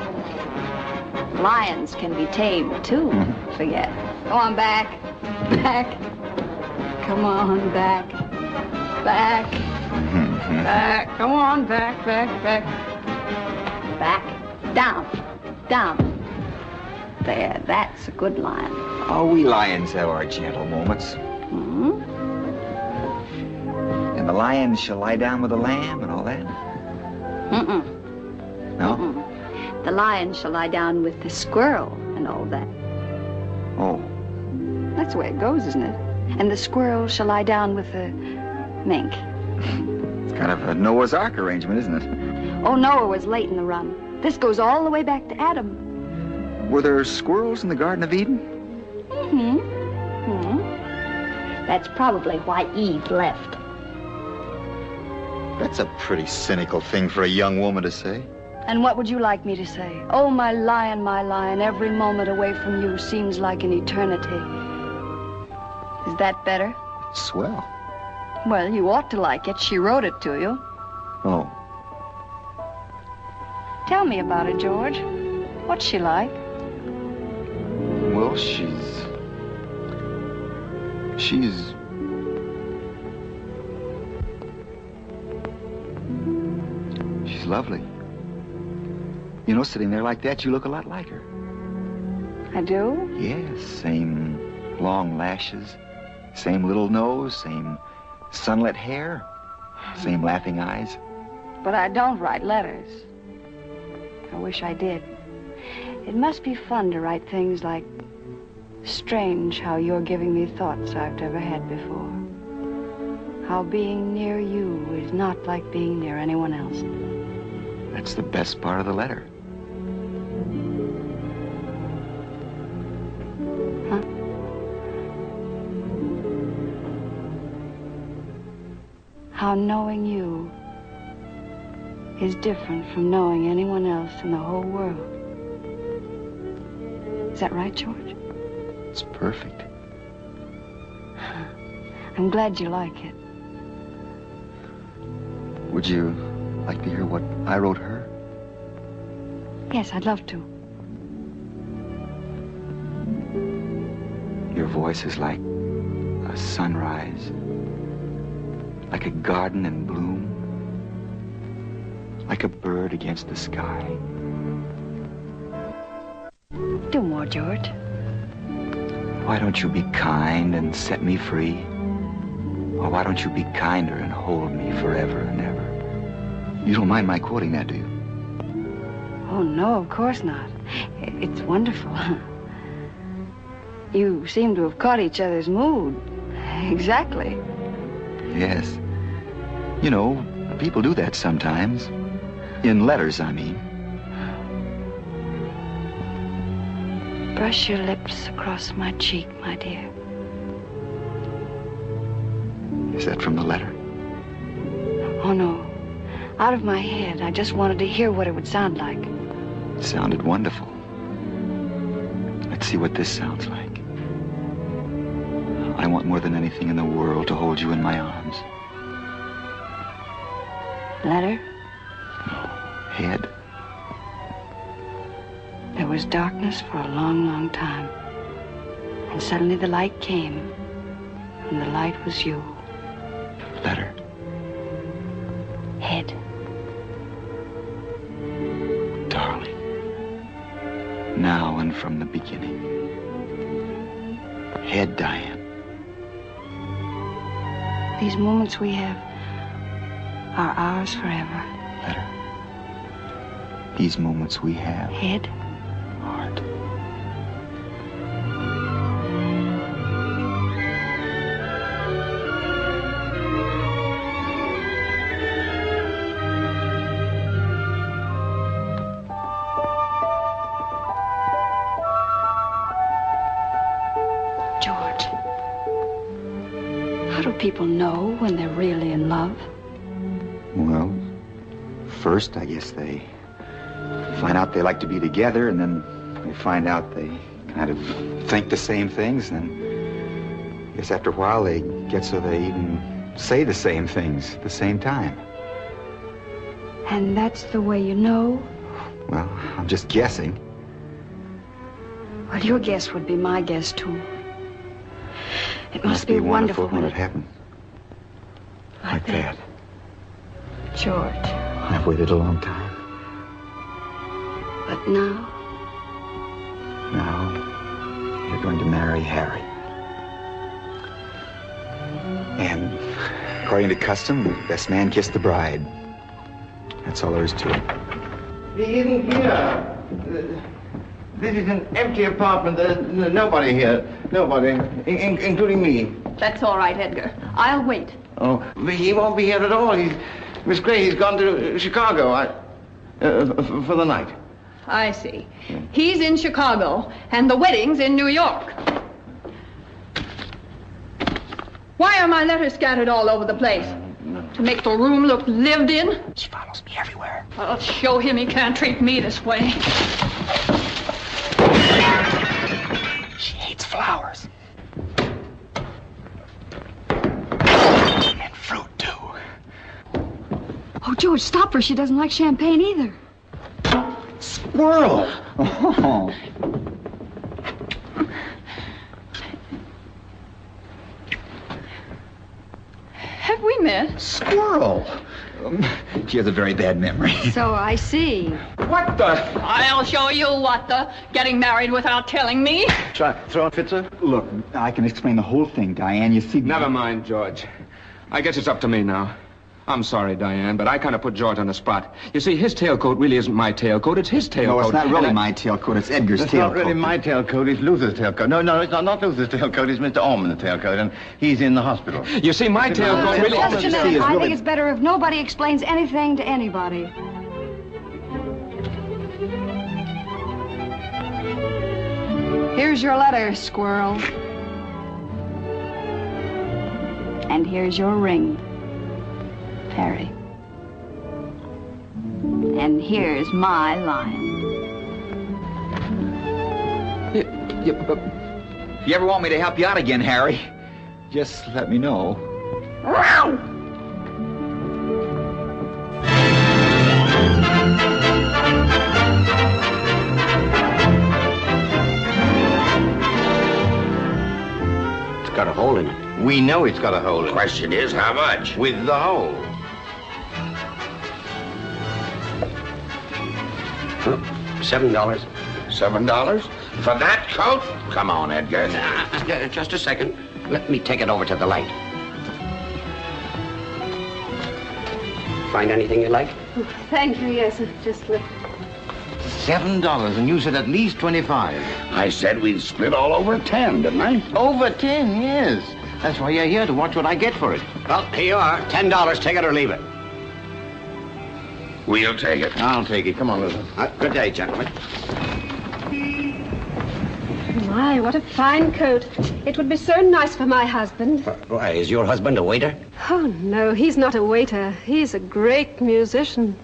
Lions can be tamed, too. Forget. Go on, back. Back. Come on, back. Back. Back. Come on, back, back, back. Back. Down. Down. There, that's a good lion. Oh, we lions have our gentle moments. Hmm? And the lion shall lie down with the lamb and all that? No? The lion shall lie down with the squirrel and all that. Oh. That's the way it goes, isn't it? And the squirrel shall lie down with the mink. It's kind of a Noah's Ark arrangement, isn't it? Oh, Noah was late in the run. This goes all the way back to Adam. Were there squirrels in the Garden of Eden? That's probably why Eve left. That's a pretty cynical thing for a young woman to say. And what would you like me to say? Oh, my lion, every moment away from you seems like an eternity. Is that better? Swell. Well, you ought to like it. She wrote it to you. Oh. Tell me about her, George. What's she like? Well, she's lovely. You know, sitting there like that, you look a lot like her. I do? Yes, same long lashes, same little nose, same sunlit hair, same laughing eyes. But I don't write letters. I wish I did. It must be fun to write things like, strange how you're giving me thoughts I've never had before. How being near you is not like being near anyone else. That's the best part of the letter. Huh? How knowing you is different from knowing anyone else in the whole world. Is that right, George? It's perfect. I'm glad you like it. Would you like to hear what I wrote her? Yes, I'd love to. Your voice is like a sunrise, like a garden in bloom, like a bird against the sky. Do more, George. Why don't you be kind and set me free? Or why don't you be kinder and hold me forever and ever? You don't mind my quoting that, do you? Oh, no, of course not. It's wonderful. You seem to have caught each other's mood. Exactly. Yes. You know, people do that sometimes. In letters, I mean. Brush your lips across my cheek, my dear. Is that from the letter? Oh, no. Out of my head. I just wanted to hear what it would sound like. It sounded wonderful. Let's see what this sounds like. I want more than anything in the world to hold you in my arms. Letter? Head. There was darkness for a long, long time. And suddenly the light came. And the light was you. Letter. Head. Darling. Now and from the beginning. Head, Diane. These moments we have are ours forever. Letter. These moments we have. Head. Heart. George, how do people know when they're really in love? Well, first, I guess they find out they like to be together, and then they find out they kind of think the same things, and then I guess after a while they get so they even say the same things at the same time. And that's the way you know? Well, I'm just guessing. Well, your guess would be my guess, too. It must be wonderful when it happens. Like that. George. I've waited a long time. But now? Now, you're going to marry Harry. And according to custom, the best man kissed the bride. That's all there is to it. He isn't here. This is an empty apartment. There's nobody here. Nobody, including me. That's all right, Edgar. I'll wait. Oh, he won't be here at all. Miss Gray, he's gone to Chicago for the night. I see. He's in Chicago, and the wedding's in New York. Why are my letters scattered all over the place? To make the room look lived in? She follows me everywhere. I'll show him he can't treat me this way. She hates flowers. And fruit, too. Oh, George, stop her. She doesn't like champagne either. Squirrel! Oh. Have we met? Squirrel! She has a very bad memory. So I see. What the? I'll show you what the getting married without telling me. Try, throw a fit, sir? Look, I can explain the whole thing, Diane. You see... Never mind, George. I guess it's up to me now. I'm sorry, Diane, but I kind of put George on the spot. You see, his tailcoat really isn't my tailcoat. It's his tailcoat. No, it's not really my tailcoat. It's Edgar's tailcoat. It's not really my tailcoat. It's Luther's tailcoat. No, it's not Luther's tailcoat. It's Mr. Orman's tailcoat, and he's in the hospital. You see, my tailcoat really... Just a minute. I think it's better if nobody explains anything to anybody. Here's your letter, squirrel. And here's your ring, Harry. And here's my line. If you ever want me to help you out again, Harry, just let me know. It's got a hole in it. We know it's got a hole in it. Question is, how much? With the hole. $7. $7? For that coat? Come on, Edgar. Just a second. Let me take it over to the light. Find anything you like? Oh, thank you, yes. Just look. $7, and you said at least 25. I said we'd split all over 10, didn't I? Over 10, yes. That's why you're here, to watch what I get for it. Well, here you are. $10. Take it or leave it. We'll take it. I'll take it. Come on, Luther. Good day, gentlemen. My, what a fine coat. It would be so nice for my husband. Why, is your husband a waiter? Oh, no, he's not a waiter. He's a great musician.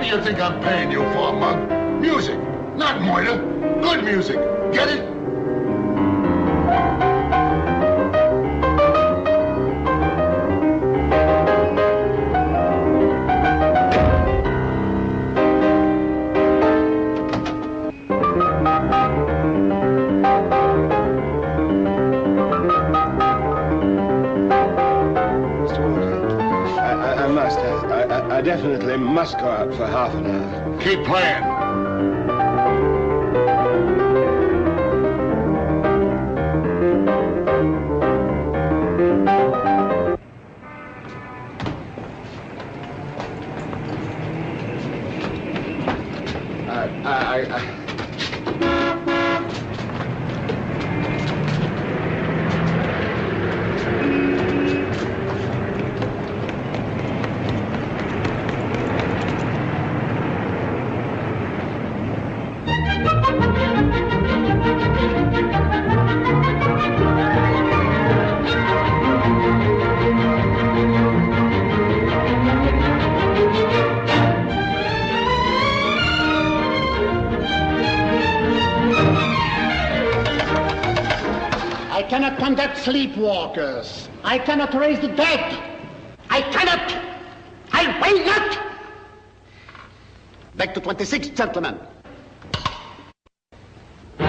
do you think I'm paying you for, Mug? Music, not murder. Good music. Get it? I definitely must go out for half an hour. Keep playing. I cannot conduct sleepwalkers. I cannot raise the dead. I cannot. I will not. Back to 26, gentlemen. Your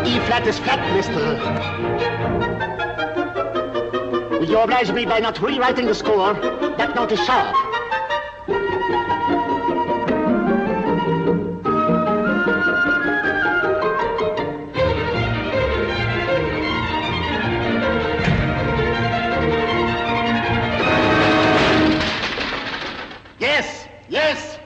E flat is flat, mister. Will you oblige me by not rewriting the score? That note is sharp. Yes,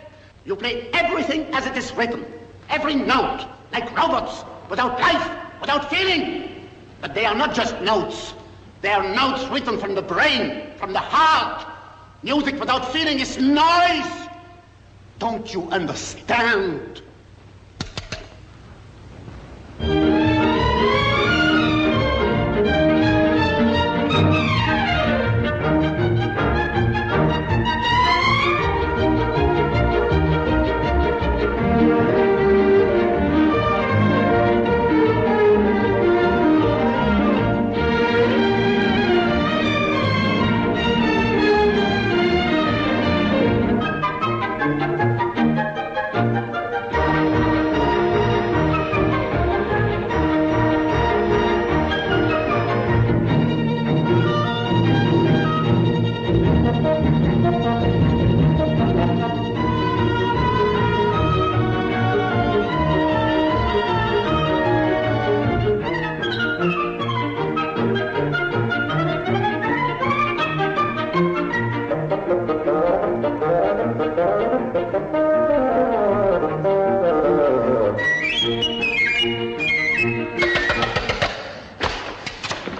you play everything as it is written. Every note, like robots, without life, without feeling. But they are not just notes. They are notes written from the brain, from the heart. Music without feeling is noise. Don't you understand?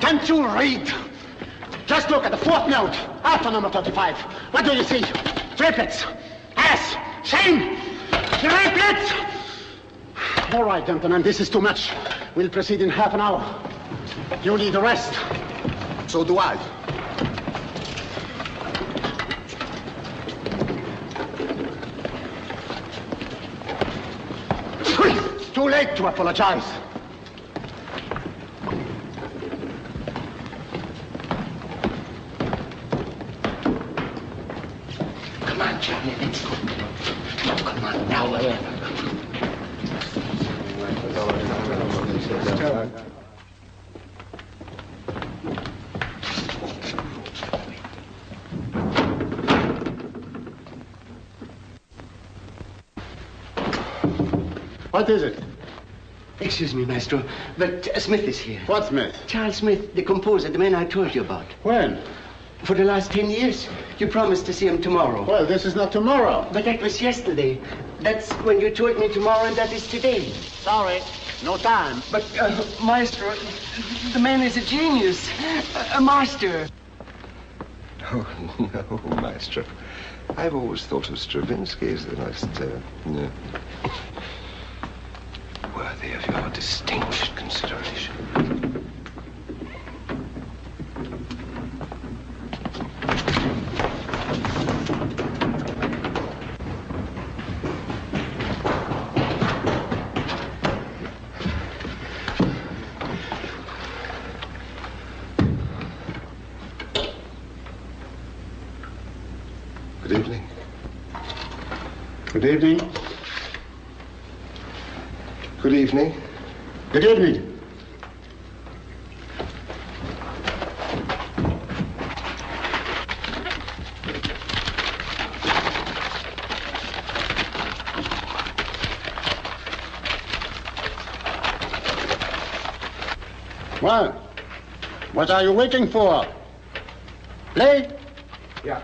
Can't you read? Just look at the fourth note, after number 35. What do you see? Triplets. Ass. Shame. Triplets. All right, gentlemen, this is too much. We'll proceed in half an hour. You lead the rest. So do I. Too late to apologize. Come on, Johnny, let's go. No, come on, now, What is it? Excuse me, Maestro, but Smith is here. What Smith? Charles Smith, the composer, the man I told you about. When? For the last 10 years. You promised to see him tomorrow. Well, this is not tomorrow. But that was yesterday. That's when you told me tomorrow, and that is today. Sorry, no time. But, Maestro, the man is a genius. A master. Oh, no, Maestro. I've always thought of Stravinsky as the most, worthy of your distinguished consideration. Good evening. Good evening. Good evening. Good evening. Well, what are you waiting for? Play? Yeah.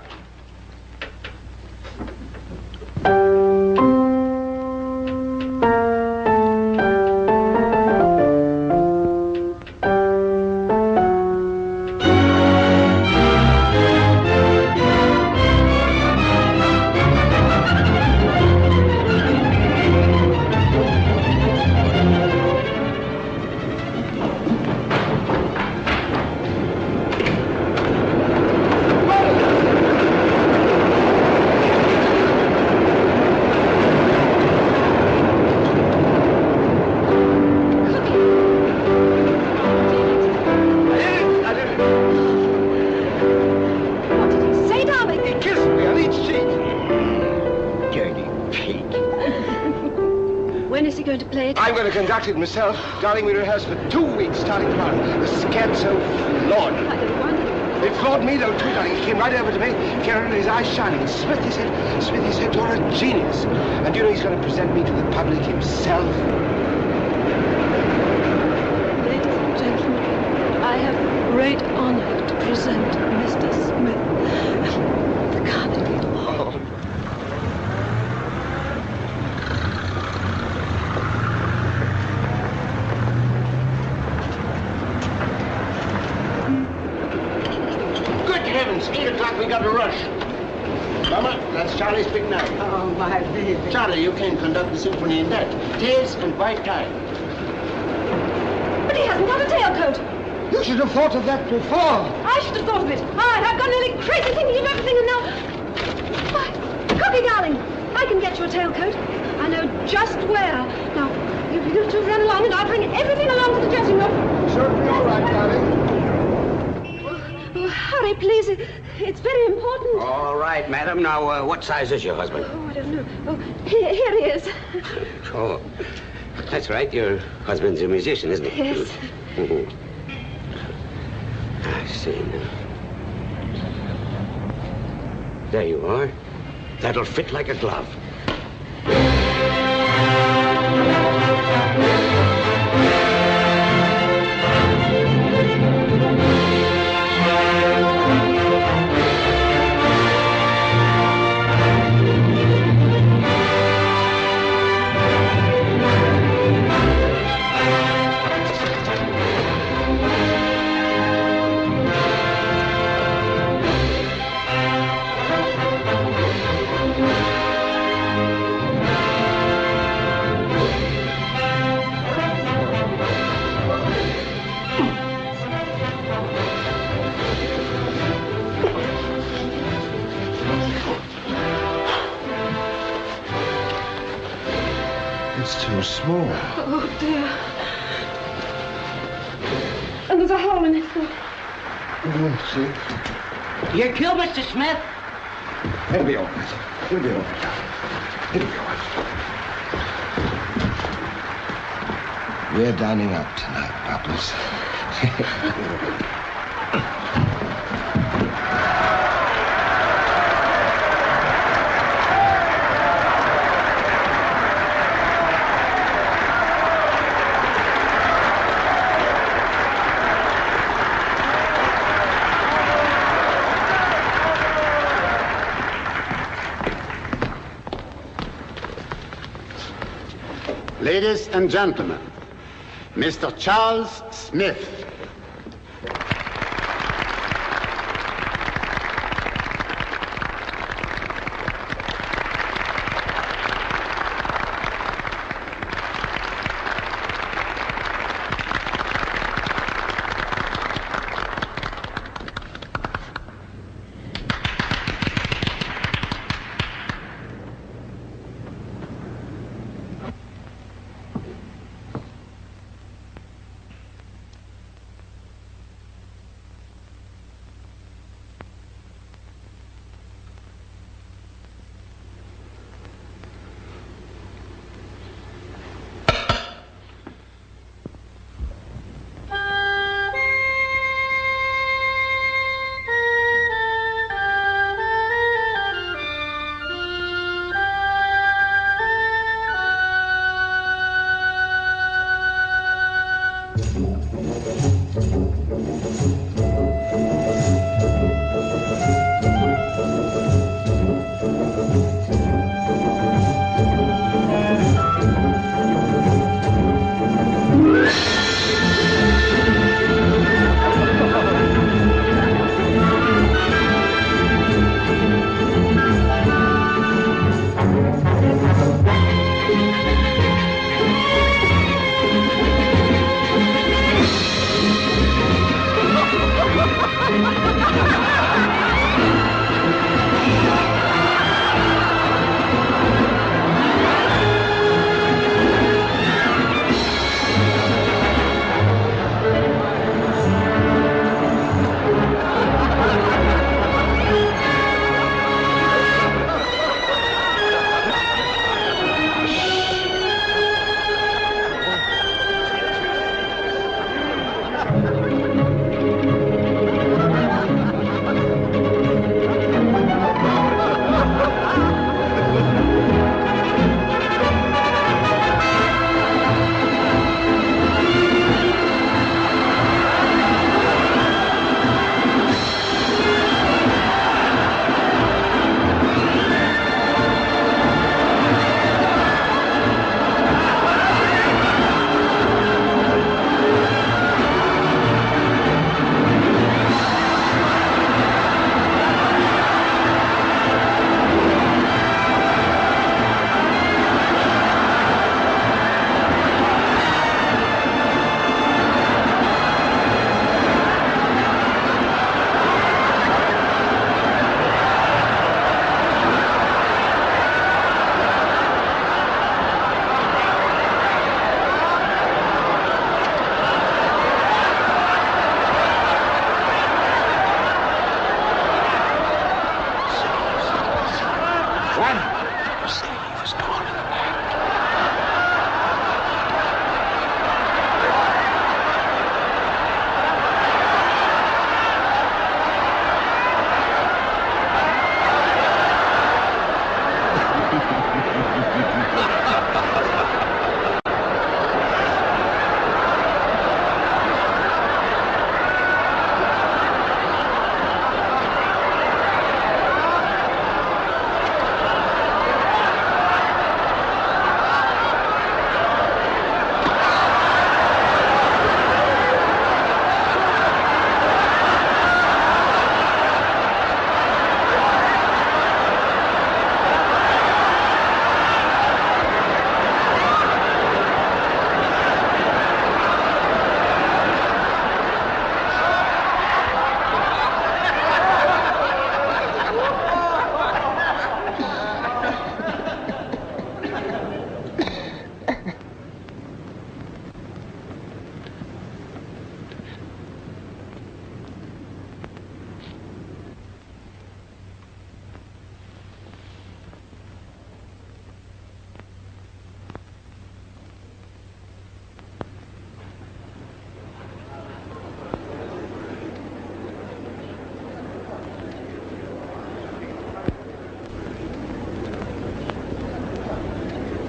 Conducted myself. Darling, we rehearsed for 2 weeks starting tomorrow. The scherzo floored me. It floored me, though, too, darling. He came right over to me, carrying his eyes shining. And Smith, he said, you're a genius. And you know he's going to present me to the public himself. Ladies and gentlemen, I have the great honor to present Mr. Smith, the Carnegie Hall. We got to rush. Mama, that's Charlie's big night. Oh, my baby. Charlie, you can conduct the symphony in that. Tails and white tie. But he hasn't got a tailcoat. You should have thought of that before. I should have thought of it. All right, I've gone nearly crazy thinking of everything and now... Why, Cookie, darling, I can get you a tailcoat. I know just where. Now, you two run along and I'll bring everything along to the dressing room. Sure, be all right, darling. Oh, hurry, please. It's very important. All right, madam. Now, what size is your husband? Oh, I don't know. Oh, here he is. Oh, that's right. Your husband's a musician, isn't he? Yes. I see now. There you are. That'll fit like a glove. Too small. Oh, dear. And there's a hole in it. See? You killed Mr. Smith? It'll be all right. It'll be all right. It'll be all right. We're dining out tonight, Papas. Ladies and gentlemen, Mr. Charles Smith.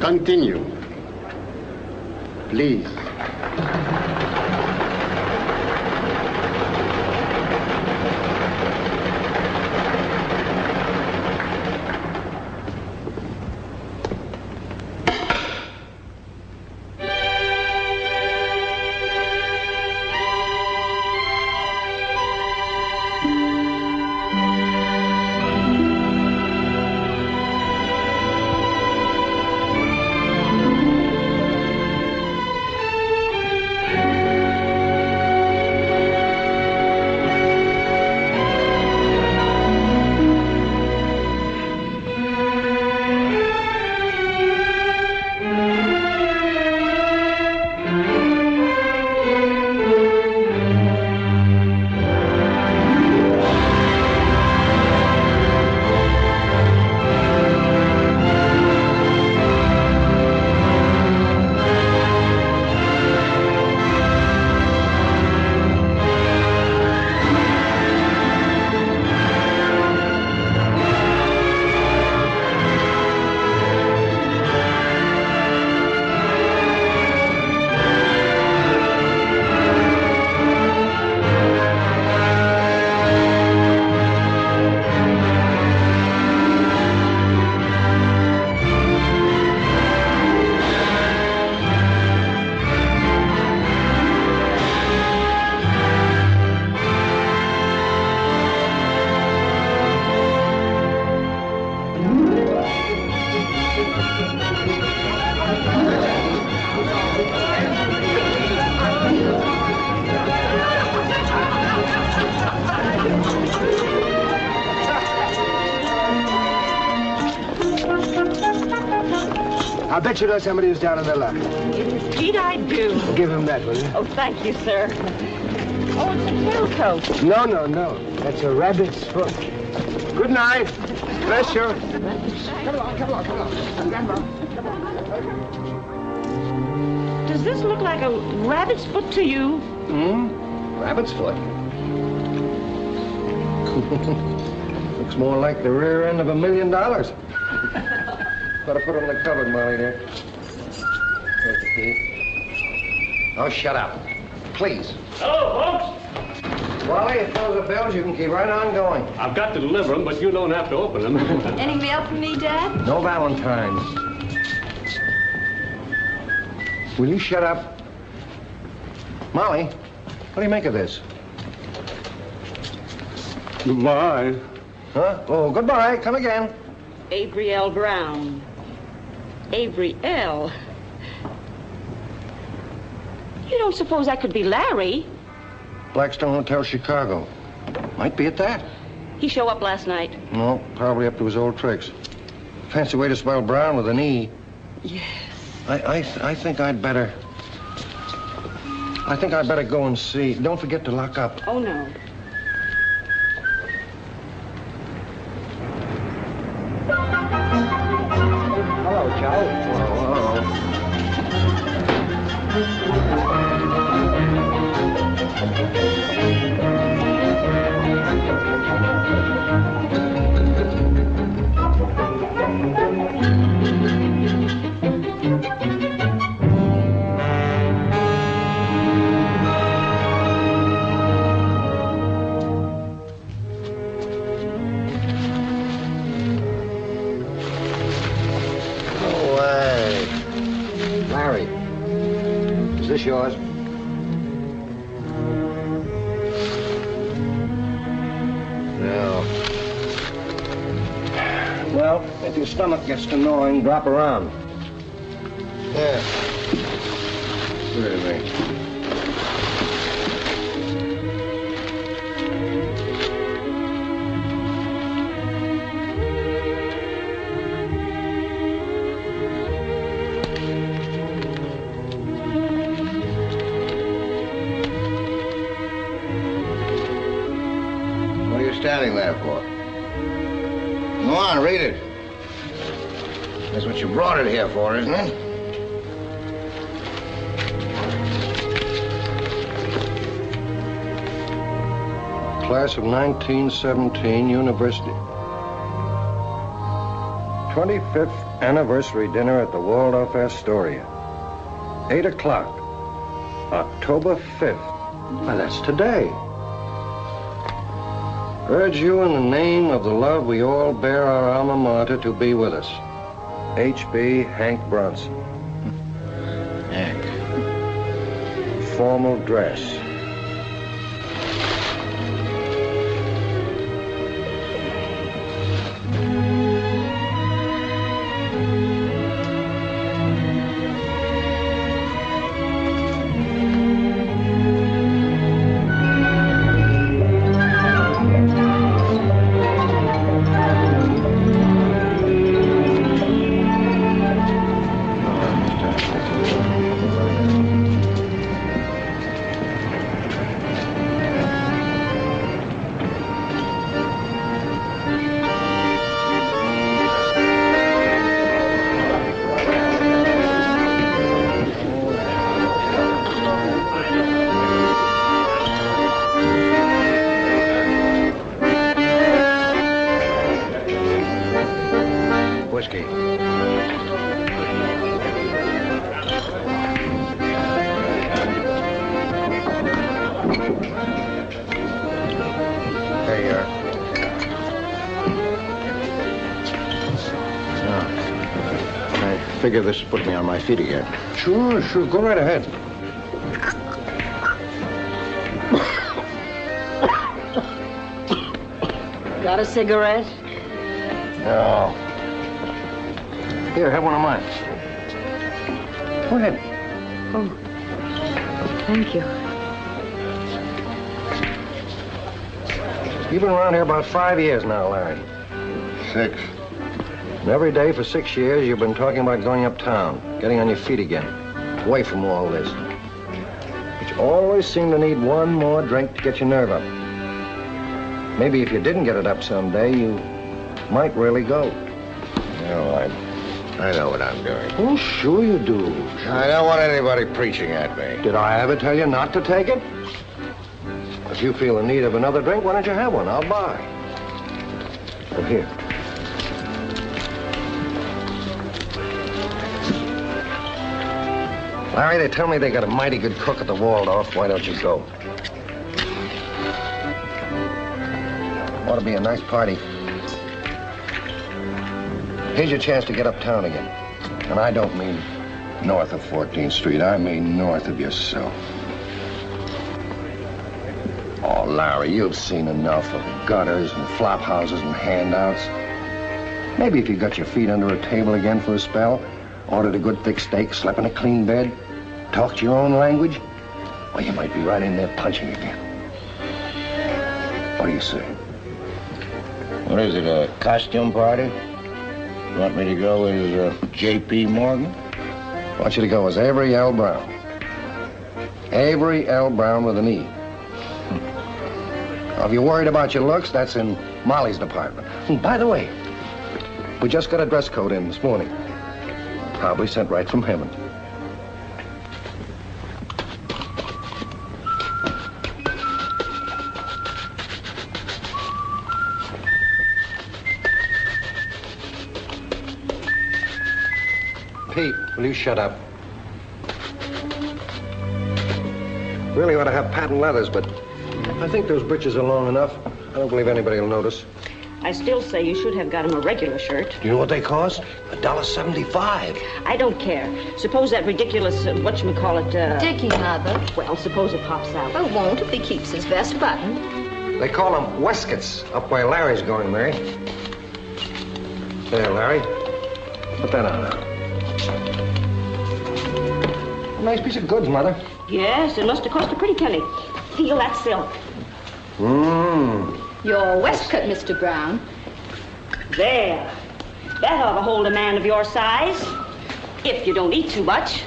Continue. Please. I bet you know somebody who's down in the lock. Indeed I do. Give him that, will you? Oh, thank you, sir. Oh, it's a tailcoat. No, no, no. That's a rabbit's foot. Good night. Bless you. Come along, come along, come along. Grandma. Does this look like a rabbit's foot to you? Rabbit's foot. Looks more like the rear end of $1 million. Better put it in the cupboard, Molly, dear. There's the key. Oh, shut up. Please. Hello, folks. Wally, if those are bills, you can keep right on going. I've got to deliver them, but you don't have to open them. Any mail from me, Dad? No Valentines. Will you shut up? Molly, what do you make of this? Goodbye. Huh? Oh, goodbye. Come again. Abrielle Brown. Abrielle? You don't suppose that could be Larry? Blackstone Hotel, Chicago. Might be at that. He show up last night? No, probably up to his old tricks. Fancy way to spell Brown with an E. Yes. I think I'd better... I think I'd better go and see. Don't forget to lock up. Oh, no. Hello, Joe. Hello. Is this yours? No. Well, if your stomach gets to gnawing, drop around. Yeah. Give it to me. Standing there for? Go on, read it. That's what you brought it here for, isn't it? Class of 1917, University. 25th anniversary dinner at the Waldorf Astoria. 8 o'clock. October 5th. Why, that's today. Urge you in the name of the love we all bear our alma mater to be with us. H.B. Hank Bronson. Hank. Formal dress. Figure this will put me on my feet again. Sure, sure. Go right ahead. Got a cigarette? No. Here, have one of mine. Go ahead. Oh, thank you. You've been around here about 5 years now, Larry. 6. And every day for 6 years, you've been talking about going uptown, getting on your feet again, away from all this. But you always seem to need one more drink to get your nerve up. Maybe if you didn't get it up someday, you might really go. No, I know what I'm doing. Oh, sure you do. I don't want anybody preaching at me. Did I ever tell you not to take it? If you feel in need of another drink, why don't you have one? I'll buy. Oh, here. Larry, they tell me they got a mighty good cook at the Waldorf. Why don't you go? Ought to be a nice party. Here's your chance to get uptown again. And I don't mean north of 14th Street. I mean north of yourself. Oh, Larry, you've seen enough of gutters and flop houses and handouts. Maybe if you got your feet under a table again for a spell, ordered a good thick steak, slept in a clean bed, talked your own language, well, you might be right in there punching again. What do you say? What is it, a costume party? You want me to go as J.P. Morgan? I want you to go as Avery L. Brown. Avery L. Brown with an E. Now, if you're worried about your looks, that's in Molly's department. And by the way, we just got a dress code in this morning. Probably sent right from heaven. Pete, will you shut up? Really ought to have patent leathers, but I think those breeches are long enough. I don't believe anybody will notice. I still say you should have got him a regular shirt. Do you know what they cost? $1.75. I don't care. Suppose that ridiculous, whatchamacallit, Dickie, Mother. Well, suppose it pops out. Well, it won't if he keeps his vest buttoned. They call them waistcoats up where Larry's going, Mary. There, Larry. Put that on now. Nice piece of goods, Mother. Yes, it must have cost a pretty penny. Feel that silk. Your waistcoat, Mr. Brown. There. That ought to hold a man of your size. If you don't eat too much.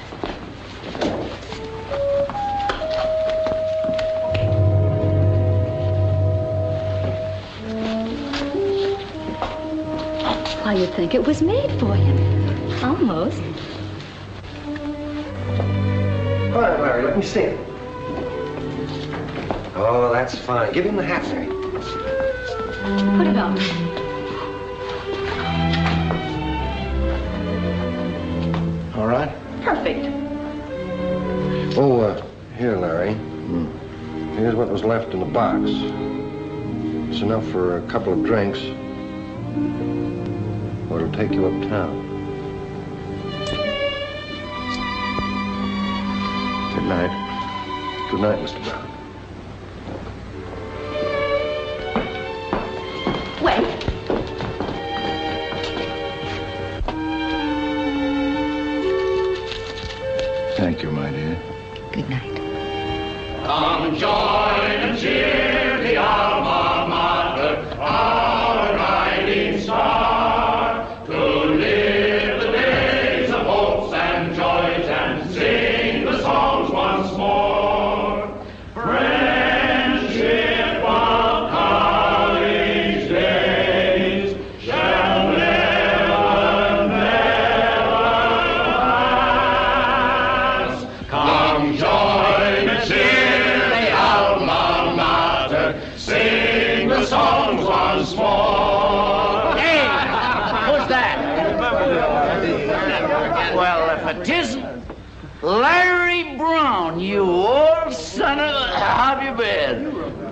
Why, you'd think it was made for him. Almost. All right, Larry, let me see it. Oh, that's fine. Give him the hat, Mary. Put it on. All right? Perfect. Oh, here, Larry. Here's what was left in the box. It's enough for a couple of drinks. Or it'll take you uptown. Good night. Good night, Mr. Brown. Wait. Thank you, my dear. Good night. Come join and cheer the alma mater, our riding star, to live the days of hopes and joys and sing the songs once more. Friendship of college days shall never, never pass. Come join and cheer the alma mater, sing the songs once more. Hey, who's that? Well, if it isn't Larry Brown, you old son of a... How have you been?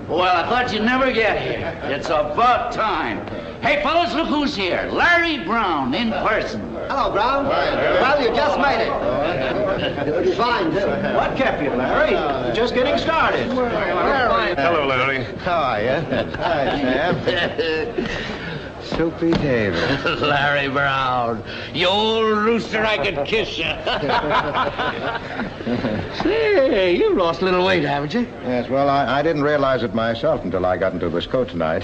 Well, I thought you'd never get here. It's about time. Hey, fellas, look who's here. Larry Brown, in person. Hello, Brown. Well, you just made it. Looks fine, too. What kept you, Larry? Just getting started. Hello, Larry. How are you? Hi, Sam. Soapy Davis. Larry Brown, you old rooster, I could kiss you. Say, you lost a little weight, haven't you? Yes, well, I didn't realize it myself until I got into this coat tonight.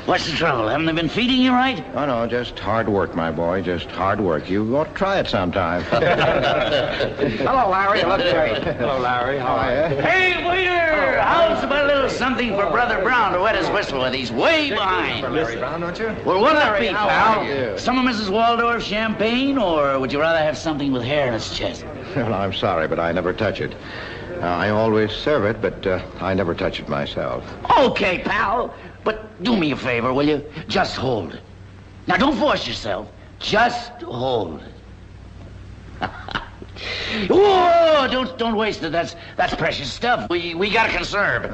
What's the trouble? Haven't they been feeding you right? Oh, no, just hard work, my boy, just hard work. You ought to try it sometime. Hello, Larry. Hello, Jerry. Hello, Larry. How are you? Hey, waiter! How's about a little something for Brother Brown to wet his whistle with? He's way behind. Larry Brown, don't you? Well, what'll that be, how pal? are you? Some of Mrs. Waldorf's champagne, or would you rather have something with hair in its chest? Well, I'm sorry, but I never touch it. I always serve it, but I never touch it myself. Okay, pal. But do me a favor, will you? Just hold it. Now, don't force yourself. Just hold it. Whoa! Don't waste it. That's precious stuff. We gotta conserve it.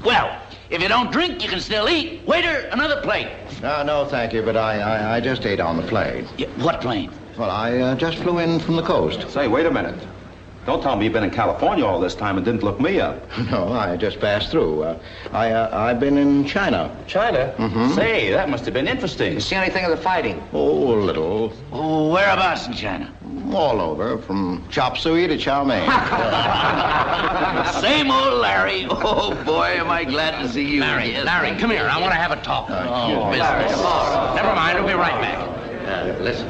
Well, if you don't drink, you can still eat. Waiter, another plate. No, thank you, but I just ate on the plane. Yeah, what plane? Well, I just flew in from the coast. Say, wait a minute. Don't tell me you've been in California all this time and didn't look me up. No, I just passed through. I've been in China. China? Mm-hmm. Say, that must have been interesting. You see anything of the fighting? Oh, a little. Oh, whereabouts in China? All over, from chop suey to chow mein. Same old Larry. Oh, boy, am I glad to see you. Larry, come here. I want to have a talk. Business. Never mind, we'll be right back. Listen,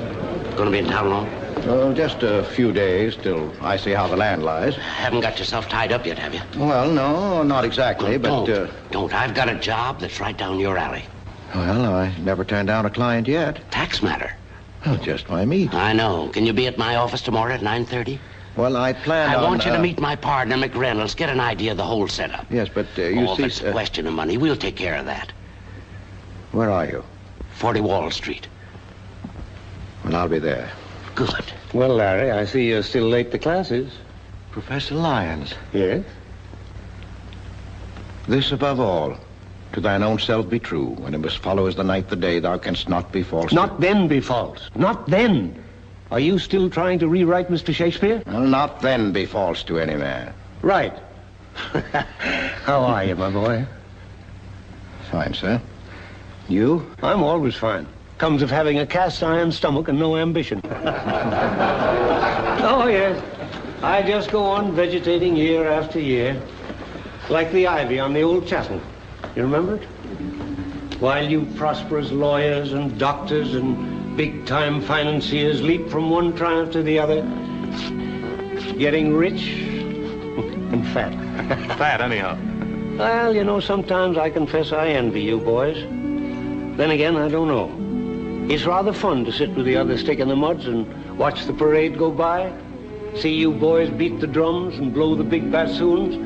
gonna be in town long? Oh, just a few days till I see how the land lies. Haven't got yourself tied up yet, have you? Well, no, not exactly, but... Don't. I've got a job that's right down your alley. Well, I never turned down a client yet. Tax matter. Oh, just my meat. I know. Can you be at my office tomorrow at 9:30? Well, I plan I on... want you to meet my partner, McReynolds. Get an idea of the whole setup. Yes, but you if see... it's a question of money, we'll take care of that. Where are you? 40 Wall Street. Well, I'll be there. Good. Well, Larry, I see you're still late to classes. Professor Lyons. Yes? This above all, to thine own self be true, when it must follow as the night the day, thou canst not be false. Not then be false. Not then. Are you still trying to rewrite Mr. Shakespeare? Well, not then be false to any man. Right. How are you, my boy? Fine, sir. You? I'm always fine. Comes of having a cast iron stomach and no ambition. Oh, yes. I just go on vegetating year after year, like the ivy on the old chapel. You remember it? While you prosperous lawyers and doctors and big-time financiers leap from one triumph to the other, getting rich and fat. Fat, anyhow. Well, you know, sometimes I confess I envy you boys. Then again, I don't know. It's rather fun to sit with the other stick in the muds and watch the parade go by, see you boys beat the drums and blow the big bassoons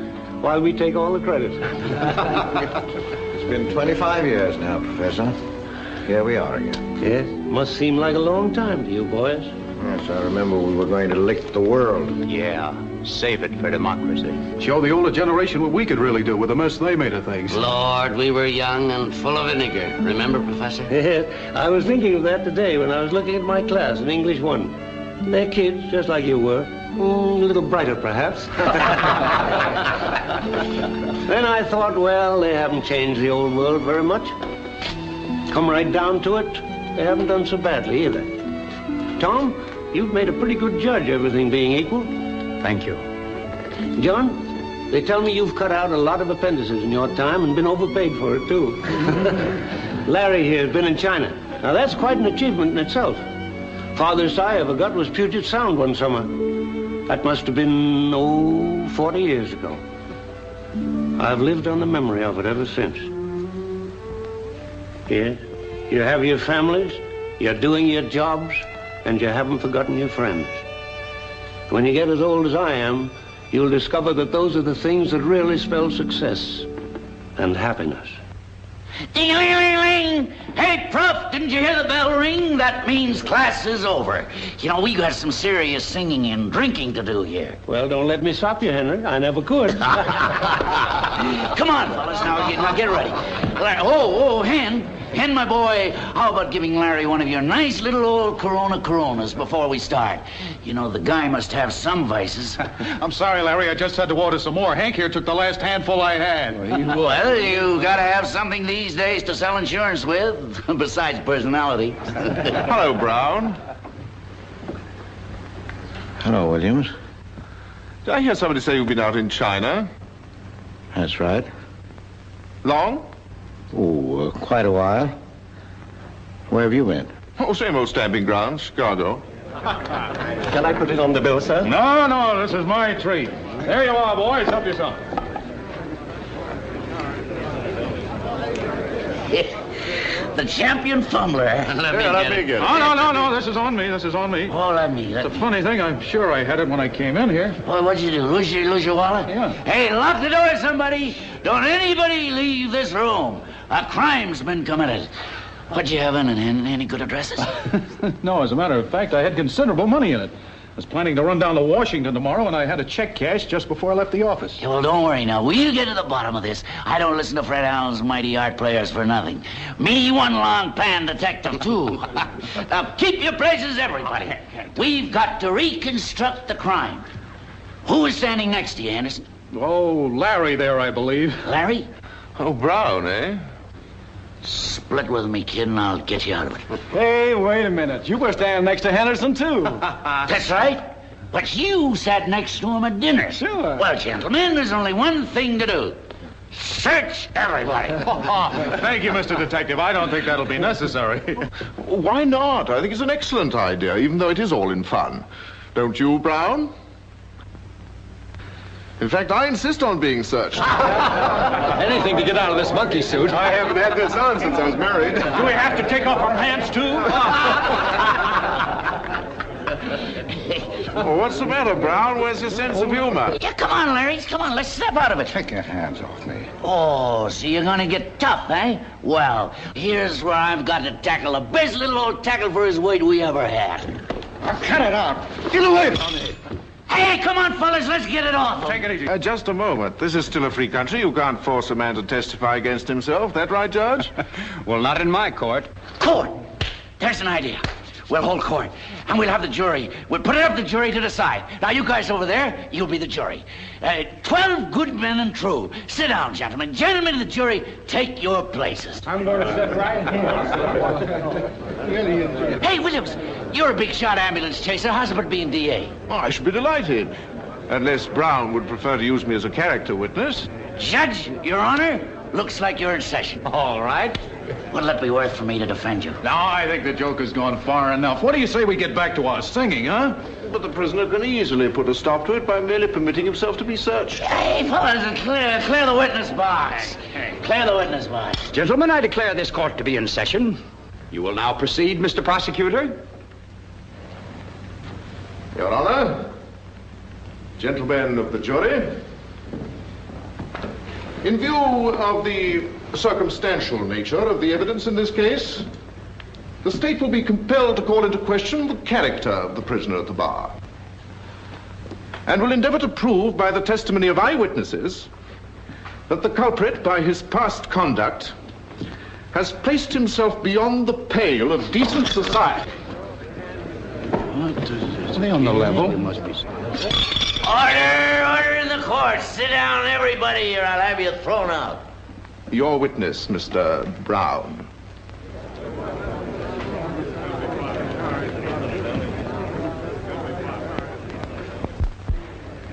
while we take all the credit. It's been 25 years now, Professor. Here we are again. Yes, must seem like a long time to you boys. Yes, I remember we were going to lick the world. Yeah, save it for democracy. Show the older generation what we could really do with the mess they made of things. Lord, we were young and full of vinegar. Remember, Professor? Yes, I was thinking of that today when I was looking at my class in English 1. They're kids, just like you were. A little brighter, perhaps. Then I thought, well, they haven't changed the old world very much. Come right down to it, they haven't done so badly either. Tom, you've made a pretty good judge, everything being equal. Thank you. John, they tell me you've cut out a lot of appendices in your time and been overpaid for it, too. Larry here has been in China. Now, that's quite an achievement in itself. Farthest I ever got was Puget Sound one summer. That must have been, 40 years ago. I've lived on the memory of it ever since. Yes, you have your families, you're doing your jobs, and you haven't forgotten your friends. When you get as old as I am, you'll discover that those are the things that really spell success and happiness. Ding-a-ling-ling-ling! Hey, Prof, didn't you hear the bell ring? That means class is over. You know, we got some serious singing and drinking to do here. Well, don't let me stop you, Henry. I never could. Come on, fellas, now get ready. Hen, And, my boy, how about giving Larry one of your nice little old Coronas before we start? You know, the guy must have some vices. I'm sorry, Larry. I just had to order some more. Hank here took the last handful I had. Well, you gotta have something these days to sell insurance with, besides personality. Hello, Brown. Hello, Williams. Did I hear somebody say you've been out in China? That's right. Long? Oh, quite a while. Where have you been? Oh, same old stamping grounds, Chicago. Shall I put it on the bill, sir? No, this is my treat. There you are, boys. Help yourself. The champion fumbler. Let me get it. No, this is on me. Oh, let me. It's a funny thing. I'm sure I had it when I came in here. Well, what'd you do? Lose your wallet? Yeah. Hey, lock the door, somebody. Don't anybody leave this room. A crime's been committed. What'd you have in it? Any good addresses? No, as a matter of fact, I had considerable money in it. I was planning to run down to Washington tomorrow, and I had a check cashed just before I left the office. Yeah, well, don't worry now. We'll get to the bottom of this. I don't listen to Fred Allen's Mighty Art Players for nothing. Me, one long pan detective, too. Now, keep your places, everybody. We've got to reconstruct the crime. Who is standing next to you, Anderson? Oh, Larry there, I believe. Larry? Oh, Brown, eh? Split with me, kid, and I'll get you out of it. Hey, wait a minute. You were standing next to Henderson, too. That's right. But you sat next to him at dinner. Sure. Well, gentlemen, there's only one thing to do. Search everybody. Thank you, Mr. Detective. I don't think that'll be necessary. Why not? I think it's an excellent idea, even though it is all in fun. Don't you, Brown? In fact, I insist on being searched. Anything to get out of this monkey suit. I haven't had this on since I was married. Do we have to take off our pants, too? Well, what's the matter, Brown? Where's your sense of humor? Yeah, come on, Larry. Come on, let's step out of it. Take your hands off me. Oh, so you're gonna get tough, eh? Well, here's where I've got to tackle the best little old tackle for his weight we ever had. I'll cut it out. Get away from me. Hey, come on, fellas, let's get it off. Take it easy. Just a moment. This is still a free country. You can't force a man to testify against himself. That right, Judge? Well, not in my court. Court! There's an idea. We'll hold court, and we'll have the jury. We'll put it up to the jury to decide. Now, you guys over there, you'll be the jury. 12 good men and true. Sit down, gentlemen. Gentlemen of the jury, take your places. I'm going to sit right here. Hey, Williams, you're a big shot ambulance chaser. How's about being DA? Oh, I should be delighted. Unless Brown would prefer to use me as a character witness. Judge, Your Honor, looks like you're in session. All right. What'll it be worth for me to defend you? No, I think the joke has gone far enough. What do you say we get back to our singing, huh? But the prisoner can easily put a stop to it by merely permitting himself to be searched. Hey, fellas, clear the witness box. Clear the witness box. Gentlemen, I declare this court to be in session. You will now proceed, Mr. Prosecutor. Your Honor, gentlemen of the jury, in view of the circumstantial nature of the evidence in this case, the state will be compelled to call into question the character of the prisoner at the bar, and will endeavor to prove by the testimony of eyewitnesses that the culprit, by his past conduct, has placed himself beyond the pale of decent society. Are they on the level? Order in the court. Sit down, everybody, or I'll have you thrown out. Your witness, Mr. Brown.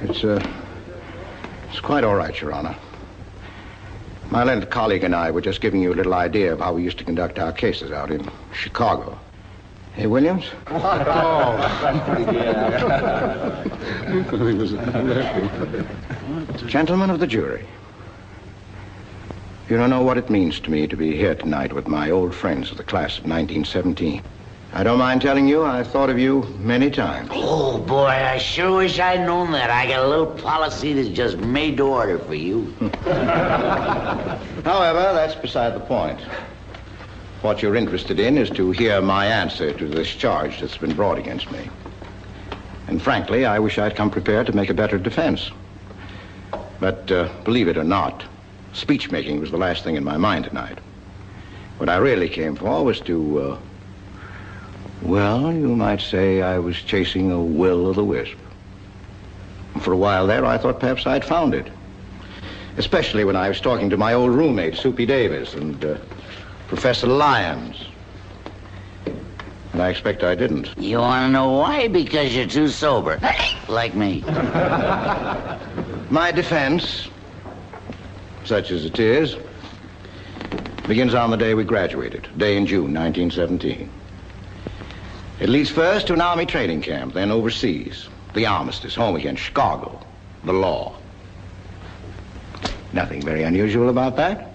It's quite all right, Your Honor. My learned colleague and I were just giving you a little idea of how we used to conduct our cases out in Chicago. Hey, Williams? Gentlemen of the jury, you don't know what it means to me to be here tonight with my old friends of the class of 1917. I don't mind telling you, I've thought of you many times. Oh, boy, I sure wish I'd known that. I got a little policy that's just made to order for you. However, that's beside the point. What you're interested in is to hear my answer to this charge that's been brought against me. And frankly, I wish I'd come prepared to make a better defense. But believe it or not, speech-making was the last thing in my mind tonight. What I really came for was to, well, you might say I was chasing a will-o'-the-wisp. For a while there, I thought perhaps I'd found it. Especially when I was talking to my old roommate, Soupy Davis, and Professor Lyons. And I expect I didn't. You want to know why? Because you're too sober. Like me. My defense, such as it is, begins on the day we graduated, day in June 1917. It leads first to an army training camp, then overseas. The armistice, home again, Chicago, the law. Nothing very unusual about that.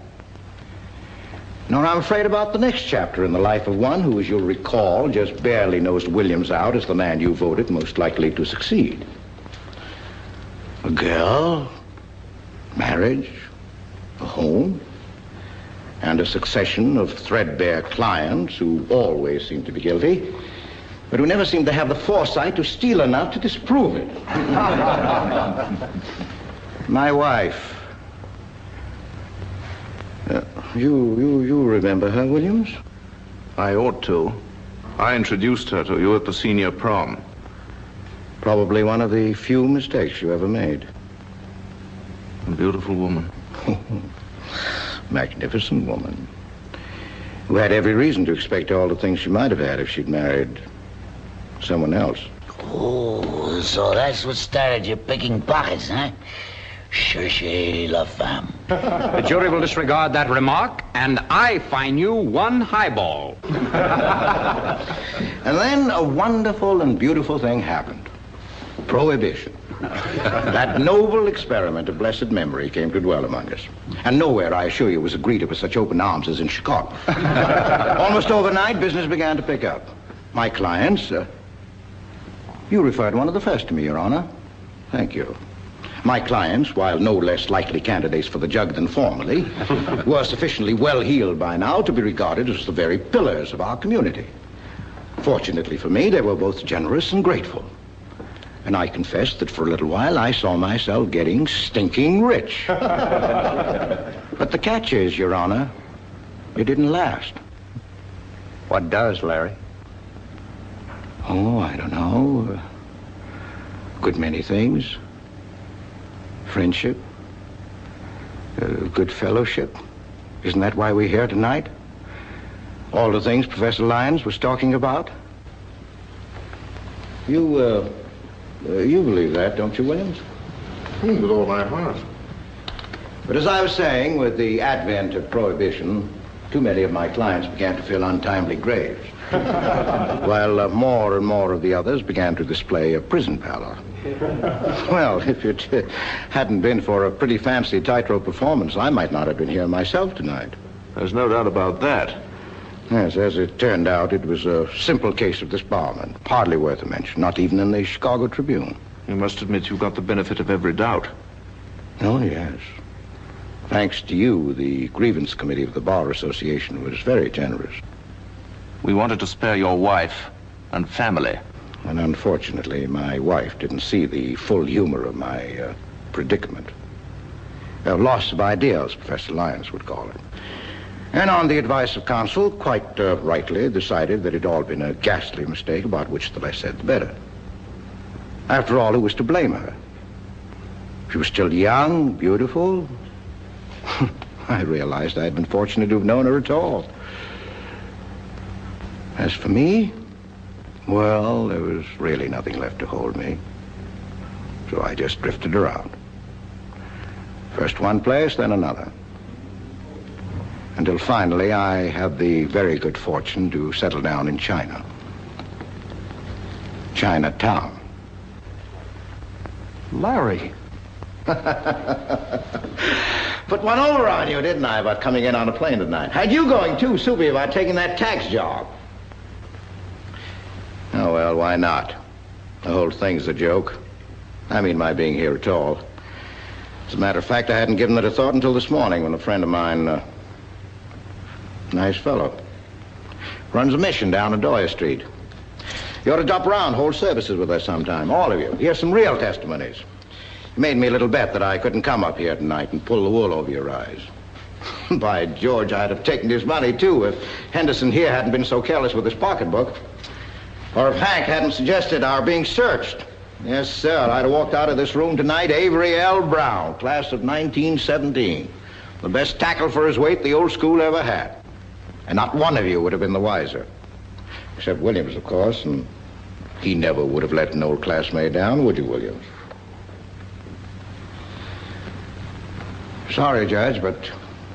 Nor I'm afraid about the next chapter in the life of one who, as you'll recall, just barely nosed Williams out as the man you voted most likely to succeed. A girl, marriage, a home, and a succession of threadbare clients who always seem to be guilty, but who never seem to have the foresight to steal enough to disprove it. My wife. You remember her, Williams? I ought to. I introduced her to you at the senior prom. Probably one of the few mistakes you ever made. A beautiful woman. Magnificent woman. Who had every reason to expect all the things she might have had if she'd married someone else. Oh, so that's what started you picking pockets, huh? Cherchez la femme. The jury will disregard that remark, and I fine you 1 highball. And then a wonderful and beautiful thing happened. Prohibition. That noble experiment of blessed memory came to dwell among us. And nowhere, I assure you, was it greeted with such open arms as in Chicago. Almost overnight, business began to pick up. My clients, you referred one of the first to me, Your Honor. Thank you. My clients, while no less likely candidates for the jug than formerly, were sufficiently well-heeled by now to be regarded as the very pillars of our community. Fortunately for me, they were both generous and grateful. And I confess that for a little while I saw myself getting stinking rich. But the catch is, Your Honor, it didn't last. What does, Larry? Oh, I don't know. A good many things. Friendship. Good fellowship. Isn't that why we're here tonight? All the things Professor Lyons was talking about? You believe that, don't you, Williams? With all my heart. But as I was saying, with the advent of Prohibition, too many of my clients began to fill untimely graves. While more and more of the others began to display a prison pallor. Well, if it hadn't been for a pretty fancy tightrope performance, I might not have been here myself tonight. There's no doubt about that. Yes, as it turned out, it was a simple case of disbarment. Hardly worth a mention, not even in the Chicago Tribune. You must admit you got the benefit of every doubt. Oh, yes. Thanks to you, the grievance committee of the Bar Association was very generous. We wanted to spare your wife and family. And unfortunately, my wife didn't see the full humor of my predicament. Loss of ideals, Professor Lyons would call it. And on the advice of counsel, quite rightly decided that it had all been a ghastly mistake about which the less said the better. After all, who was to blame her? She was still young, beautiful. I realized I had been fortunate to have known her at all. As for me, well, there was really nothing left to hold me. So I just drifted around. First one place, then another. Until finally I had the very good fortune to settle down in China. Chinatown. Larry. Put one over on you, didn't I, about coming in on a plane tonight? Had you going too, Soupy, about taking that tax job? Oh, well, why not? The whole thing's a joke. I mean, my being here at all. As a matter of fact, I hadn't given it a thought until this morning when a friend of mine, nice fellow, runs a mission down Adoya Street. You ought to drop around, hold services with us sometime, all of you. Hear some real testimonies. You made me a little bet that I couldn't come up here tonight and pull the wool over your eyes. By George, I'd have taken his money, too, if Henderson here hadn't been so careless with his pocketbook. Or if Hank hadn't suggested our being searched. Yes, sir, I'd have walked out of this room tonight Avery L. Brown, class of 1917. The best tackle for his weight the old school ever had. And not one of you would have been the wiser. Except Williams, of course, and he never would have let an old classmate down, would you, Williams? Sorry, Judge, but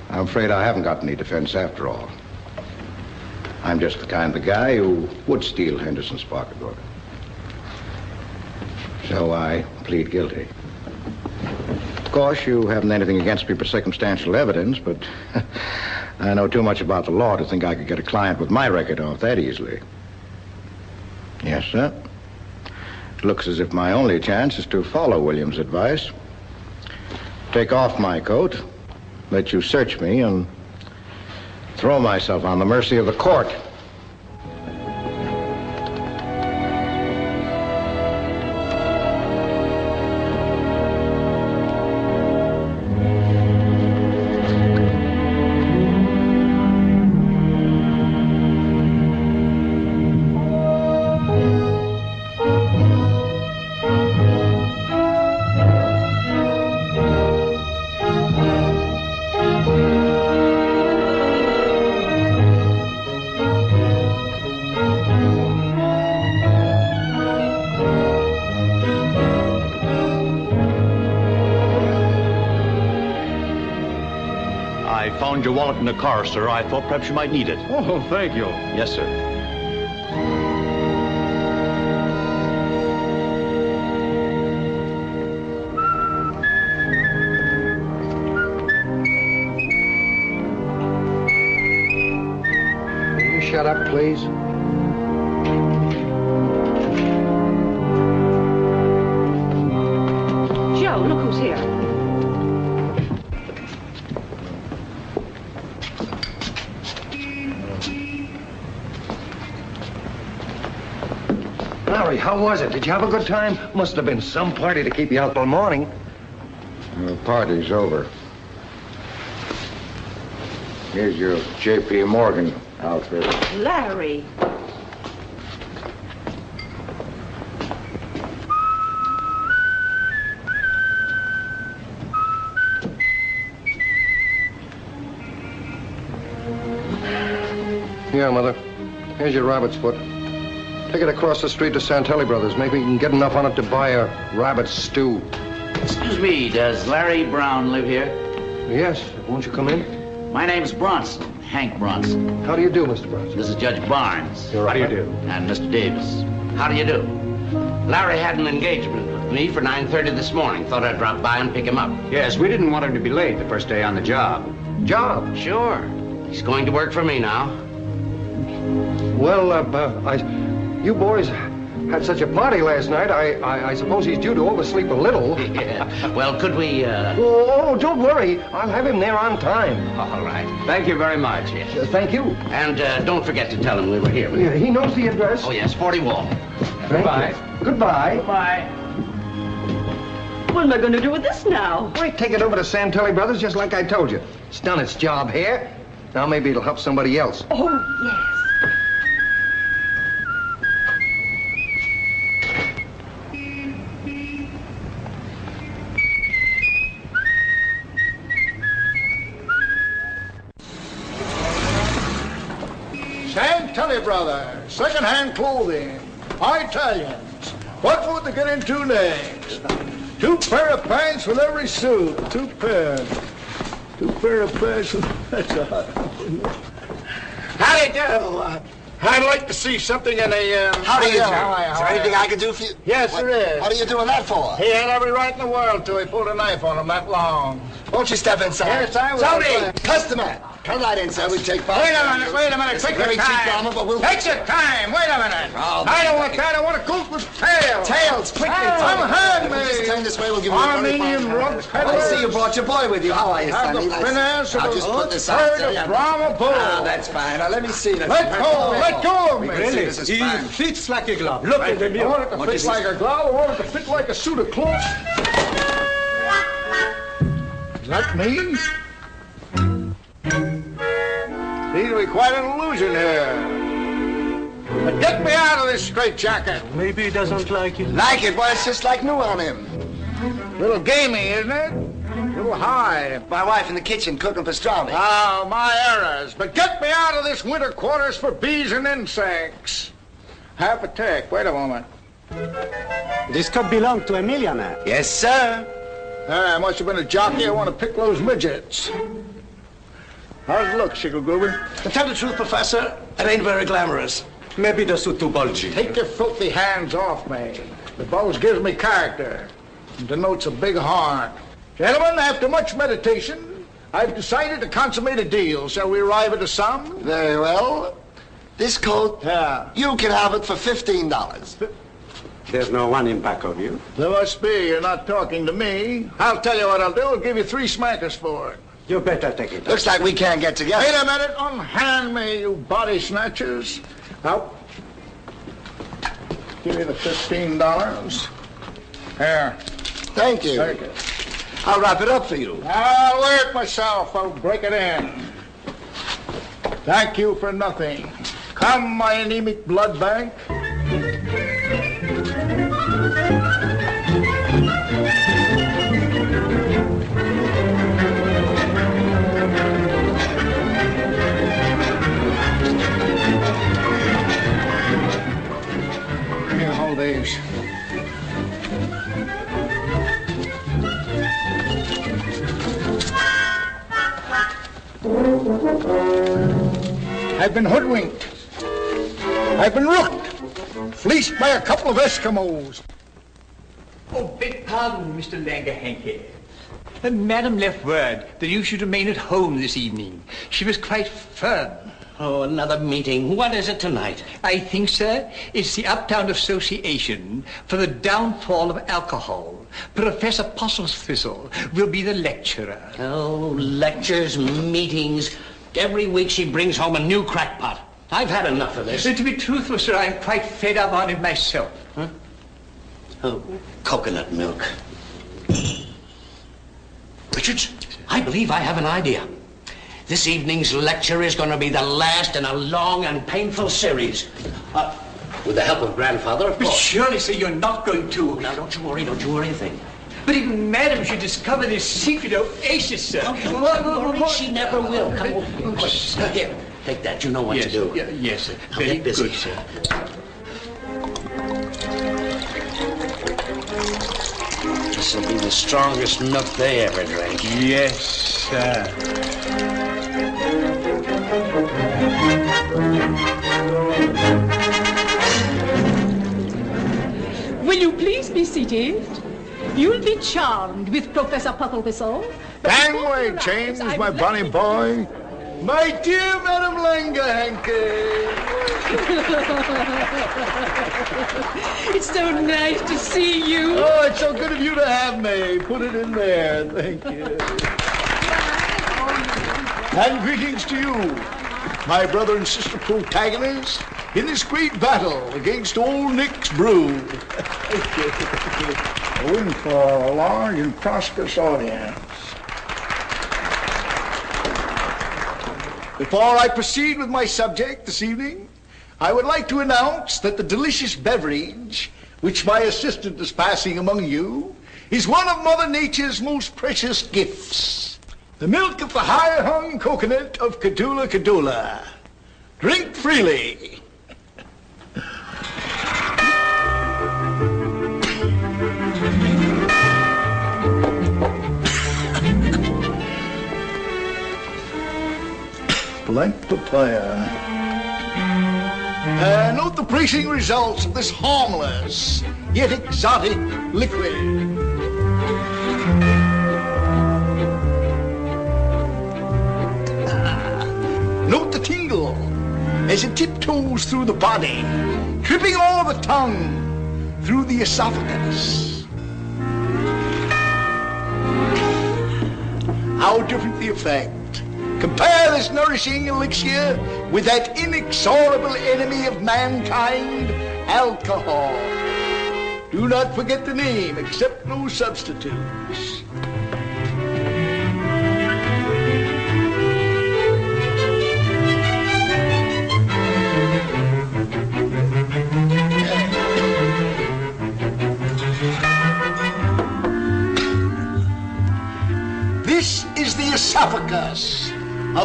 I'm afraid I haven't got any defense after all. I'm just the kind of guy who would steal Henderson's pocketbook. So I plead guilty. Of course, you haven't anything against me for circumstantial evidence, but I know too much about the law to think I could get a client with my record off that easily. Yes, sir. It looks as if my only chance is to follow Williams' advice. Take off my coat, let you search me, and throw myself on the mercy of the court. Your wallet in the car, sir. I thought perhaps you might need it. Oh, thank you. Yes, sir. Will you shut up, please? Joe, look who's here. Larry, how was it? Did you have a good time? Must have been some party to keep you out till morning. The party's over. Here's your J.P. Morgan outfit. Larry. Here, Mother. Here's your rabbit's foot. Take it across the street to Santelli Brothers. Maybe you can get enough on it to buy a rabbit stew. Excuse me, does Larry Brown live here? Yes. Won't you come in? My name's Bronson, Hank Bronson. How do you do, Mr. Bronson? This is Judge Barnes. You're right. How do you do? And Mr. Davis. How do you do? Larry had an engagement with me for 9:30 this morning. Thought I'd drop by and pick him up. Yes, we didn't want him to be late the first day on the job. Job? Sure. He's going to work for me now. Well, you boys had such a party last night. I suppose he's due to oversleep a little. Yeah. Well, could we, Oh, don't worry. I'll have him there on time. All right. Thank you very much. Yes. Thank you. And don't forget to tell him we were here. Yeah, he knows the address. Oh, yes, 40 Wall. Goodbye. Goodbye. Goodbye. What am I going to do with this now? Why, take it over to Santelli Brothers just like I told you. It's done its job here. Now maybe it'll help somebody else. Oh, yes. Santelli Brothers, second-hand clothing, Italians. What would they get in 2 days? 2 pair of pants with every suit. 2 pair. 2 pair of pants with... That's a hot... How do you do? I'd like to see something in a... How do you do? Is there anything I can do for you? Yes, there is. What are you doing that for? He had every right in the world till he pulled a knife on him that long. Won't you step inside? Yes, I will. Tony, customer. Come right in, sir. We take 5 Wait a minute. It's Take a your very cheap time. garment, but we'll... Take your time. Wait a minute. Oh, I don't want that. I want a coat with tails. Tails, quickly. I'm hungry. Just turn this way. We'll give you a Armenian very rug fine... I see you brought your boy with you. How are you, Have Sonny? the finesse of I'll a just put this out third there. of Brahma bull. Ah, that's fine. Now, let me see. Let go of me. Really? This is fine. Fits like a glove. Look at him. I want it to fit like a glove. I want it to fit like a suit of clothes. Is that me? Seems to be quite an illusion here. Get me out of this straitjacket. Maybe he doesn't like it. Like it? Well, it's just like new on him. Little gamey, isn't it? Little high. My wife in the kitchen cooking pastrami. Ah, my errors. But get me out of this winter quarters for bees and insects. Half a tick. Wait a moment. This coat belonged to a millionaire. Yes, sir. Ah, must have been a jockey. I want to pick those midgets. How's it look, Shiggle-Goober? To tell the truth, Professor, it ain't very glamorous. Maybe the suit too bulgy. Take your filthy hands off me. The bulge gives me character. It denotes a big heart. Gentlemen, after much meditation, I've decided to consummate a deal. Shall we arrive at a sum? Very well. This coat, you can have it for $15. There's no one in back of you. There must be. You're not talking to me. I'll tell you what I'll do. I'll give you 3 smackers for it. You better take it. Looks like we can't get together. Wait a minute. Unhand me, you body snatchers. Out. Give me the $15. Here. Thank you. Take it. I'll wrap it up for you. I'll wear it myself. I'll break it in. Thank you for nothing. Come, my anemic blood bank. Here, hold these. I've been hoodwinked. I've been rooked. Fleeced by a couple of Eskimos. Oh, beg pardon, Mr. Langerhanke. Madam left word that you should remain at home this evening. She was quite firm. Oh, another meeting. What is it tonight? I think, sir, it's the Uptown Association for the Downfall of Alcohol. Professor Postlethristle will be the lecturer. Oh, lectures, meetings. Every week she brings home a new crackpot. I've had enough of this. To be truthful, sir, I'm quite fed up on it myself. Huh? Oh, coconut milk. Richards, I believe I have an idea. This evening's lecture is going to be the last in a long and painful series. With the help of Grandfather, of But course. surely, sir, you're not going to... Now, don't you worry a thing. But even Madam should discover this secret oasis, sir. She never will. Come on. Here, take that. You know what to do. Yes, sir. Now Very get busy. good, sir. This will be the strongest milk they ever drank. Yes, sir. Will you please be seated? You'll be charmed with Professor Postlethristle. Gangway, James, my bunny boy. My dear Madam Langerhanke. It's so nice to see you. Oh, it's so good of you to have me. Put it in there. Thank you. And greetings to you, my brother and sister protagonists, in this great battle against old Nick's brood. I win for a large and prosperous audience. Before I proceed with my subject this evening, I would like to announce that the delicious beverage which my assistant is passing among you is one of Mother Nature's most precious gifts. The milk of the high-hung coconut of Kadula Kadula. Drink freely. Blank papaya. Note the pleasing results of this harmless yet exotic liquid. Note the tingle as it tiptoes through the body, tripping over the tongue through the esophagus. How different the effect. Compare this nourishing elixir with that inexorable enemy of mankind, alcohol. Do not forget the name, accept no substitutes.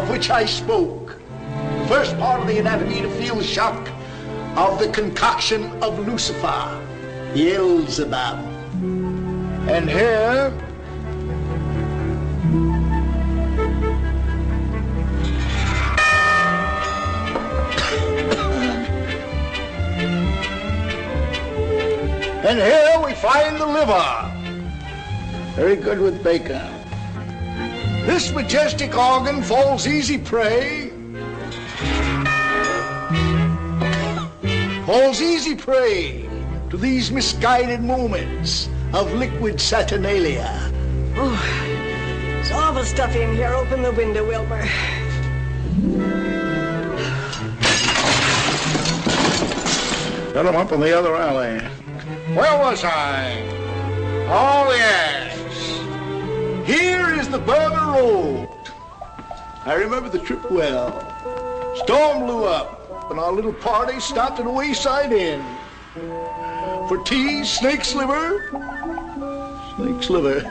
of which I spoke. The first part of the anatomy to feel the shock of the concoction of Lucifer, Beelzebub. And here, and here we find the liver. Very good with bacon. This majestic organ falls easy prey. Falls easy prey to these misguided moments of liquid saturnalia. Oh, it's awful stuffy in here. Open the window, Wilbur. Got him up in the other alley. Where was I? Oh, yes. Here is the Burger Road. I remember the trip well. Storm blew up, and our little party stopped at a wayside inn. For tea, snake's liver. Snake's liver.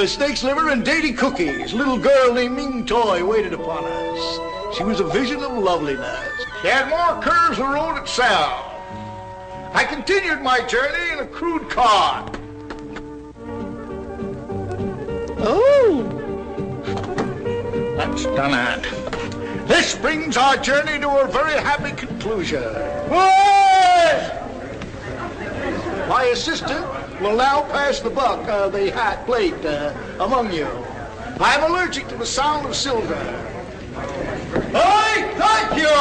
Snake's liver and dainty cookies. A little girl named Ming Toy waited upon us. She was a vision of loveliness. She had more curves than the road itself. I continued my journey in a crude cart. Oh, that's done it. This brings our journey to a very happy conclusion. My assistant will now pass the buck, the hat plate, among you. I'm allergic to the sound of silver. Hey, thank you!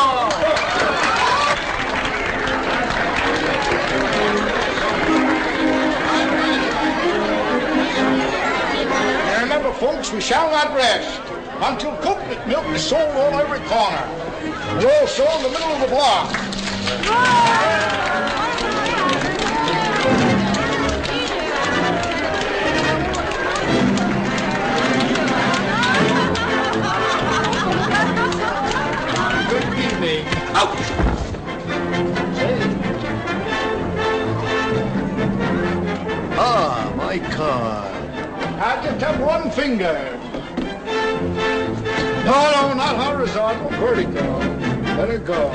Remember, folks, we shall not rest until coconut milk is sold on every corner. And also in the middle of the block. Good evening. Ouch. Ah, my car. I just have one finger. No, not horizontal, vertical. Let it go.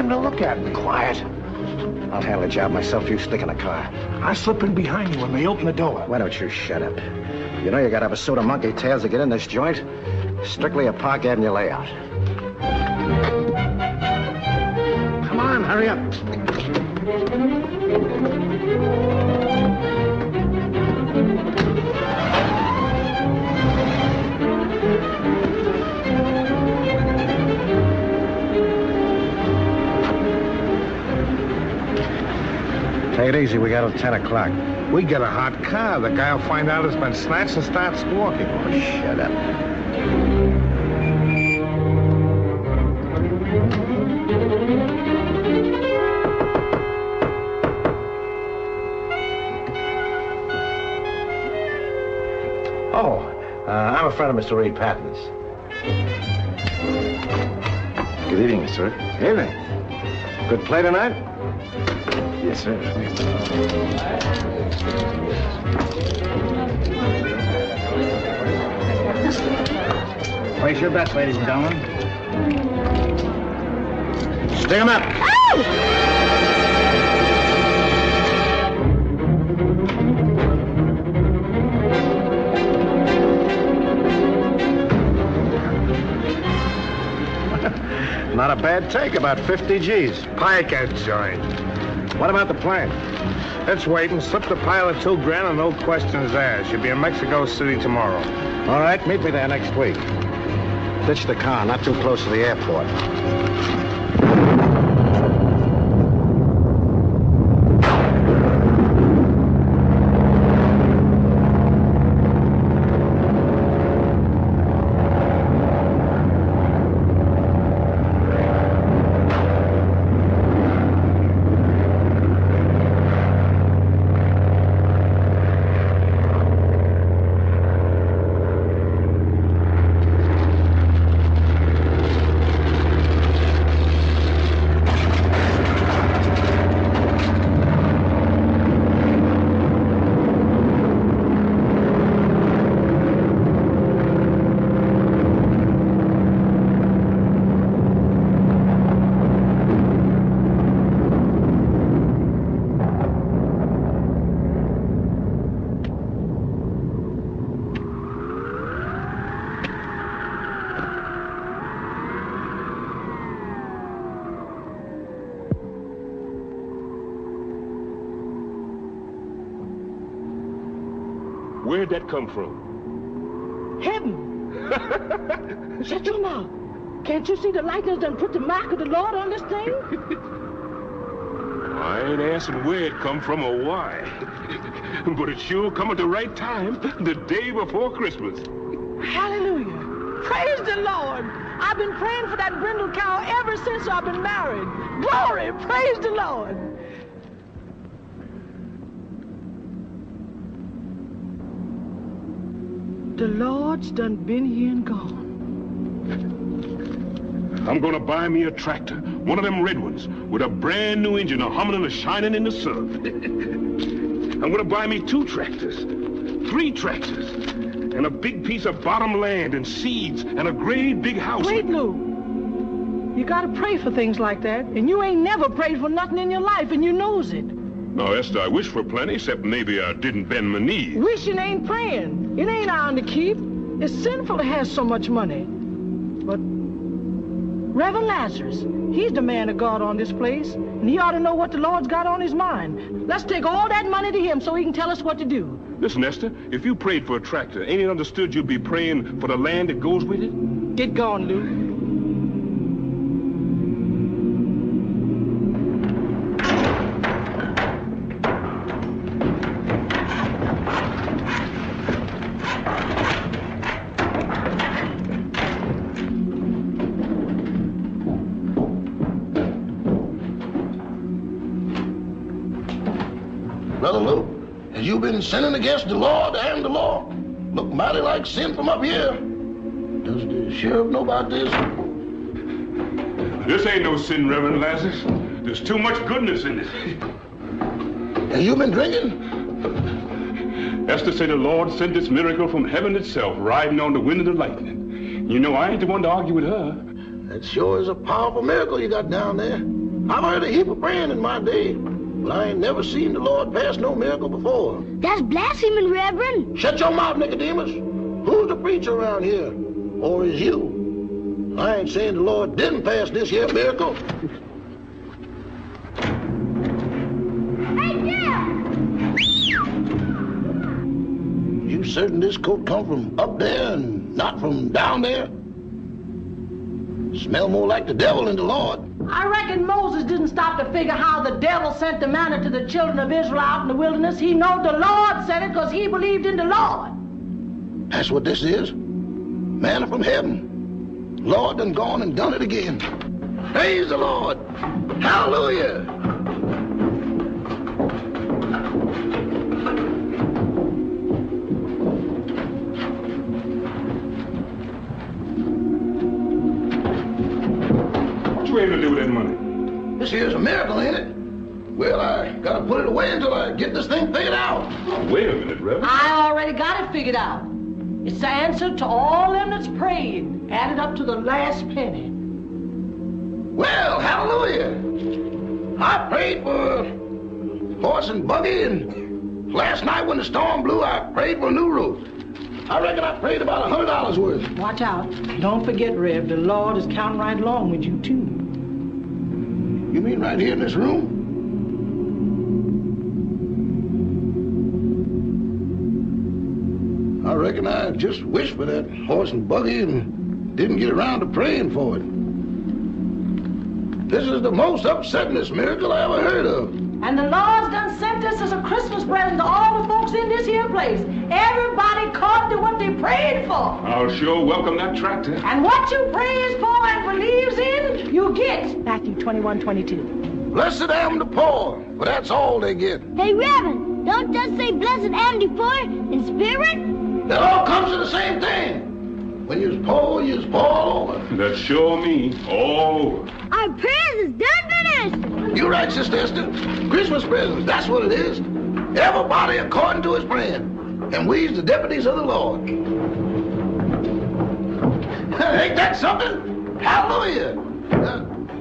To look at me. Quiet. I'll handle the job myself. You stick in the car. I'll slip in behind you when they open the door. Why don't you shut up? You know you gotta have a suit of monkey tails to get in this joint. Strictly a Park Avenue layout. Come on, hurry up. Take it easy, we got till 10 o'clock. We get a hot car. The guy will find out it's been snatched and start squawking. Oh, shut up. I'm a friend of Mr. Reed Patton's. Good evening, sir. Evening. Good play tonight? Yes, sir. Place your bets, ladies and gentlemen. Stick 'em up. Not a bad take, about 50 G's. Pike and joint. What about the plane? It's waiting. Slip the pilot $2 grand and no questions asked. You'll be in Mexico City tomorrow. All right, meet me there next week. Ditch the car, not too close to the airport. Where'd that come from? Heaven! Shut your mouth. Can't you see the lightning's done put the mark of the Lord on this thing? I ain't asking where it come from or why. But it sure come at the right time, the day before Christmas. Hallelujah. Praise the Lord. I've been praying for that brindle cow ever since I've been married. Glory, praise the Lord. The Lord's done been here and gone. I'm gonna buy me a tractor, one of them red ones, with a brand new engine, a humming and a shining in the sun. I'm gonna buy me 2 tractors, 3 tractors, and a big piece of bottom land and seeds and a great big house. Wait, Lou. You gotta pray for things like that, and you ain't never prayed for nothing in your life, and you knows it. Now, Esther, I wish for plenty, except maybe I didn't bend my knee. Wishing ain't praying. It ain't ours to keep. It's sinful to have so much money. But Reverend Lazarus, he's the man of God on this place, and he ought to know what the Lord's got on his mind. Let's take all that money to him so he can tell us what to do. Listen, Esther, if you prayed for a tractor, ain't it understood you'd be praying for the land that goes with it? Get going, Lou. Brother Luke, has you been sinning against the Lord and the law? Look mighty like sin from up here. Does the sheriff know about this? This ain't no sin, Reverend Lazarus. There's too much goodness in it. Have you been drinking? Esther said the Lord sent this miracle from heaven itself, riding on the wind of the lightning. You know, I ain't the one to argue with her. That sure is a powerful miracle you got down there. I've heard a heap of praying in my day, but I ain't never seen the Lord pass no miracle before. That's blaspheming, Reverend. Shut your mouth, Nicodemus. Who's the preacher around here? Or is you? I ain't saying the Lord didn't pass this here miracle. Hey, Jim! You certain this coat come from up there and not from down there? Smell more like the devil than the Lord. I reckon Moses didn't stop to figure how the devil sent the manna to the children of Israel out in the wilderness. He knowed the Lord sent it because he believed in the Lord. That's what this is. Manna from heaven. Lord done gone and done it again. Praise the Lord. Hallelujah. What you able to do with that money? This here's a miracle, ain't it? Well, I gotta put it away until I get this thing figured out. Wait a minute, Reverend. I already got it figured out. It's the answer to all them that's prayed, added up to the last penny. Well, hallelujah. I prayed for a horse and buggy, and last night when the storm blew, I prayed for a new roof. I reckon I prayed about $100 worth. Watch out. Don't forget, Rev, the Lord is counting right along with you, too. You mean right here in this room? I reckon I just wished for that horse and buggy and didn't get around to praying for it. This is the most upsettingest miracle I ever heard of. And the Lord's done sent this as a Christmas present to all the folks in this here place. Everybody caught to what they prayed for. I'll sure welcome that tractor. And what you prays for and believes in, you get. Matthew 21:22. Blessed am the poor, for that's all they get. Hey, Reverend, don't just say blessed am the poor in spirit? It all comes to the same thing. When you's poor all over. That's sure me, all over. Our prayers is done finished. You're right, Sister Esther. Christmas presents, that's what it is. Everybody according to his praying. And we's the deputies of the Lord. Ain't that something? Hallelujah.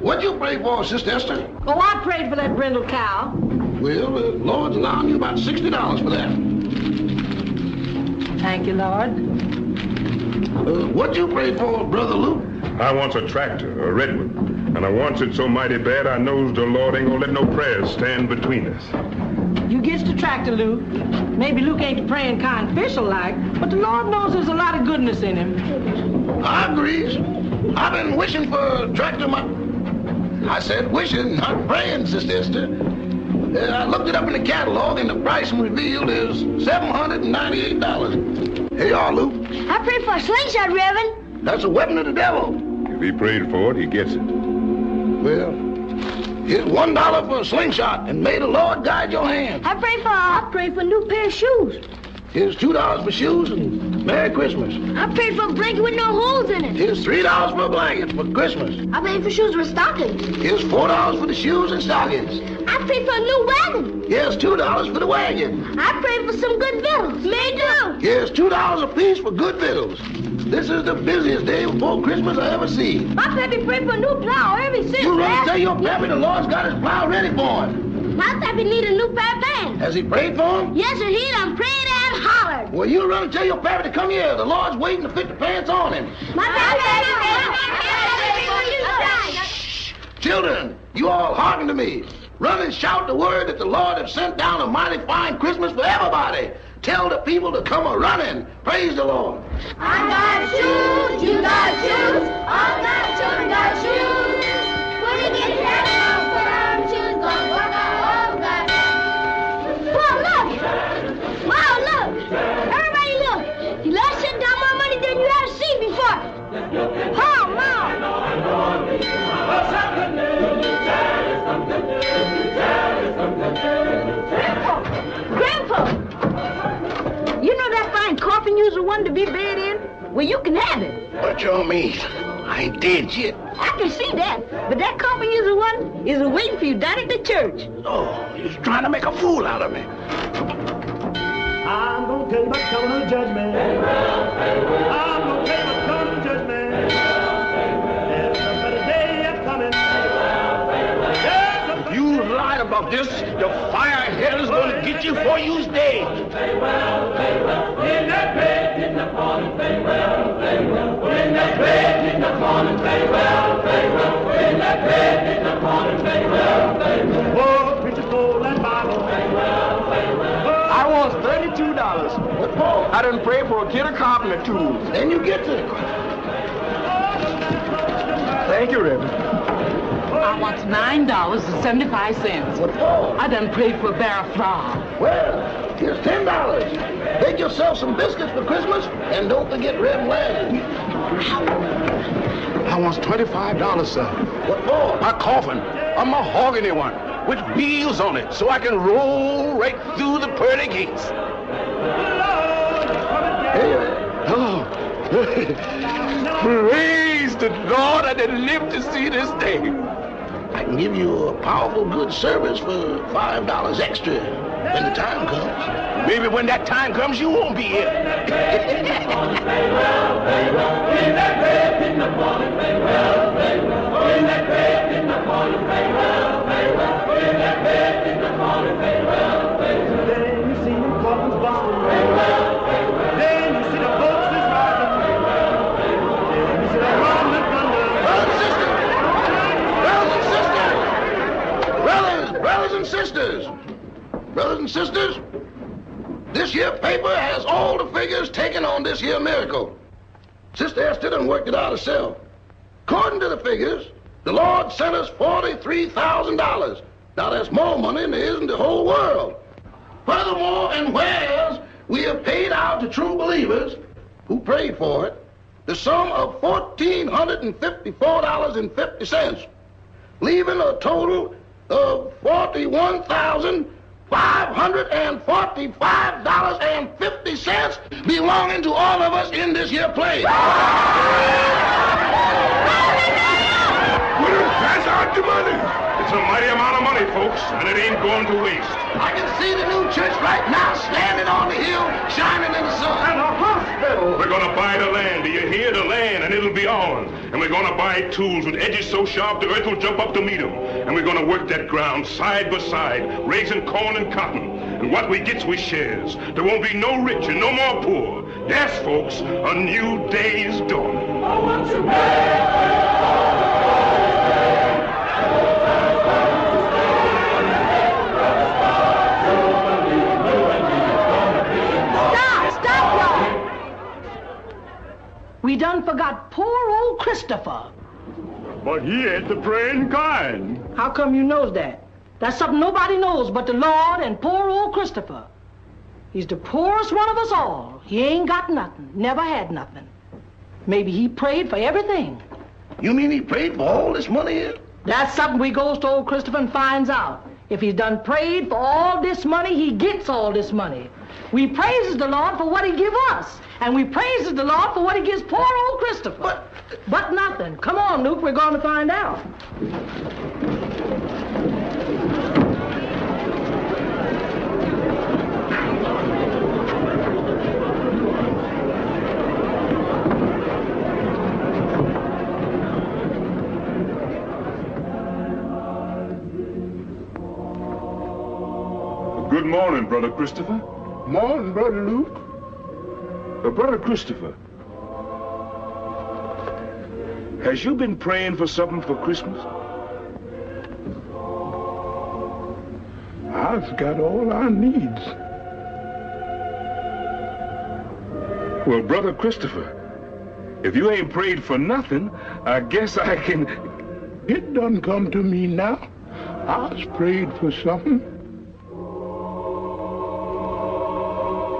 What'd you pray for, Sister Esther? Oh, I prayed for that brindle cow. Well, the Lord's allowing you about $60 for that. Thank you, Lord. What'd you pray for, Brother Luke? I wants a tractor, a red one. And I wants it so mighty bad I knows the Lord ain't gonna let no prayers stand between us. You gets the tractor, Luke. Maybe Luke ain't the praying kind official-like, but the Lord knows there's a lot of goodness in him. I agrees. I've been wishing for a tractor I said wishing, not praying, Sister Esther. I looked it up in the catalog, and the price revealed is $798. Here you are, Luke. I prayed for a slingshot, Reverend. That's a weapon of the devil. If he prayed for it, he gets it. Well, here's $1 for a slingshot, and may the Lord guide your hand. I prayed for a new pair of shoes. Here's $2 for shoes, and Merry Christmas. I prayed for a blanket with no holes in it. Here's $3 for a blanket for Christmas. I prayed for shoes with stockings. Here's $4 for the shoes and stockings. I prayed for a new wagon. Here's $2 for the wagon. I prayed for some good victuals. Me too. Here's $2 apiece for good victuals. This is the busiest day before Christmas I ever seen. My pappy prayed for a new plow ever since. You run and tell your pappy the Lord's got his plow ready for him. My pappy need a new pair of pants. Has he prayed for him? Yes, sir. He done prayed and hollered. Well, you run and tell your pappy to come here. The Lord's waiting to fit the pants on him. My pappy. Shh. Children, you all hearken to me. Run and shout the word that the Lord has sent down a mighty fine Christmas for everybody. Tell the people to come a-running. Praise the Lord. I got shoes, you got shoes. All got children got shoes. When you get down, put on shoes, gonna work out all got. Wow, look. Wow, look. Everybody look. You let us send down more money than you ever seen before. Oh, Mom. What's happening? Grandpa! You know that fine coffin you're one to be buried in? Well, you can have it. What you mean? I ain't dead yet. I can see that. But that coffin you're one is waiting for you down at the church. Oh, he's trying to make a fool out of me. I'm gonna tell you about coming on judgment. I'm gonna tell you about coming on judgment. There's a better day coming. If you lie about this, the fire in hell is going to get you before you stay. Farewell, farewell. In that bed in the morning, farewell, farewell. In that bed in the morning, farewell, farewell. In that bed in the morning, farewell, farewell. Oh, preacher stole that Bible. Farewell, farewell. I want $32. What for? I done prayed for a kit of carpenter tools. Then you get to it. Thank you, Reverend. I want $9.75. What for? I done prayed for a barrel of flour. Well, here's $10. Make yourself some biscuits for Christmas, and don't forget red wine. I want $25, sir. What for? My coffin, a mahogany one, with wheels on it, so I can roll right through the pearly gates. Oh, praise the Lord, I didn't live to see this day. I can give you a powerful good service for $5 extra when the time comes. Maybe when that time comes, you won't be here. In that bed in the morning, farewell, farewell. In that bed in the morning, farewell, farewell. In that bed in the morning, farewell, farewell. Then you see them coffins busting, farewell, farewell. Then you see the boats is rising, farewell, farewell. Then you see the rolling thunder. Brothers and sisters, this here paper has all the figures taken on this here miracle. Sister Esther done worked it out herself. According to the figures, the Lord sent us $43,000. Now that's more money than there is in the whole world. Furthermore, and whereas we have paid out to true believers who prayed for it the sum of $1,454.50, leaving a total of $41,545.50 belonging to all of us in this here place. Pass out the money. It's a mighty amount of money, folks, and it ain't going to waste. I can see the new church right now standing on the hill, shining in the sun. And a hospital. We're going to buy the land. Do you hear? The land, and it'll be ours. And we're going to buy tools with edges so sharp the earth will jump up to meet them. And we're going to work that ground side by side, raising corn and cotton. And what we gets, we shares. There won't be no rich and no more poor. Yes, folks, a new day is dawning. I want to We done forgot poor old Christopher. But he ain't the praying kind. How come you knows that? That's something nobody knows but the Lord and poor old Christopher. He's the poorest one of us all. He ain't got nothing, never had nothing. Maybe he prayed for everything. You mean he prayed for all this money here? That's something we goes to old Christopher and finds out. If he's done prayed for all this money, he gets all this money. We praises the Lord for what he give us. And we praises the Lord for what he gives poor old Christopher. But nothing. Come on, Luke, we're going to find out. Good morning, Brother Christopher. Morning, Brother Luke. Brother Christopher, has you been praying for something for Christmas? I've got all our needs. Well, Brother Christopher, if you ain't prayed for nothing, I guess I can... It done come to me now. I was prayed for something.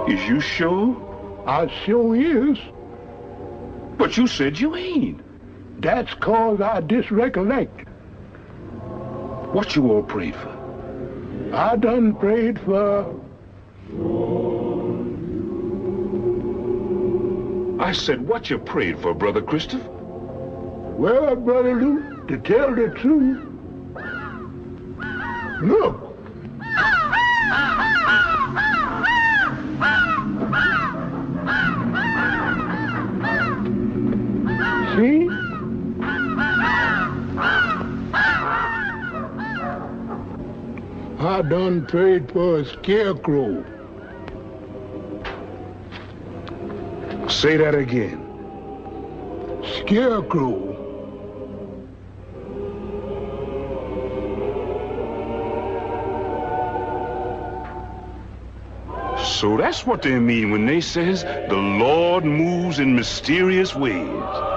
Is you sure? I sure is. But you said you ain't. That's 'cause I disrecollect. What you all prayed for? I done prayed for... I said what you prayed for, Brother Christopher? Well, Brother Luke, to tell the truth, look. See? I done prayed for a scarecrow. Say that again. Scarecrow. So that's what they mean when they says the Lord moves in mysterious ways.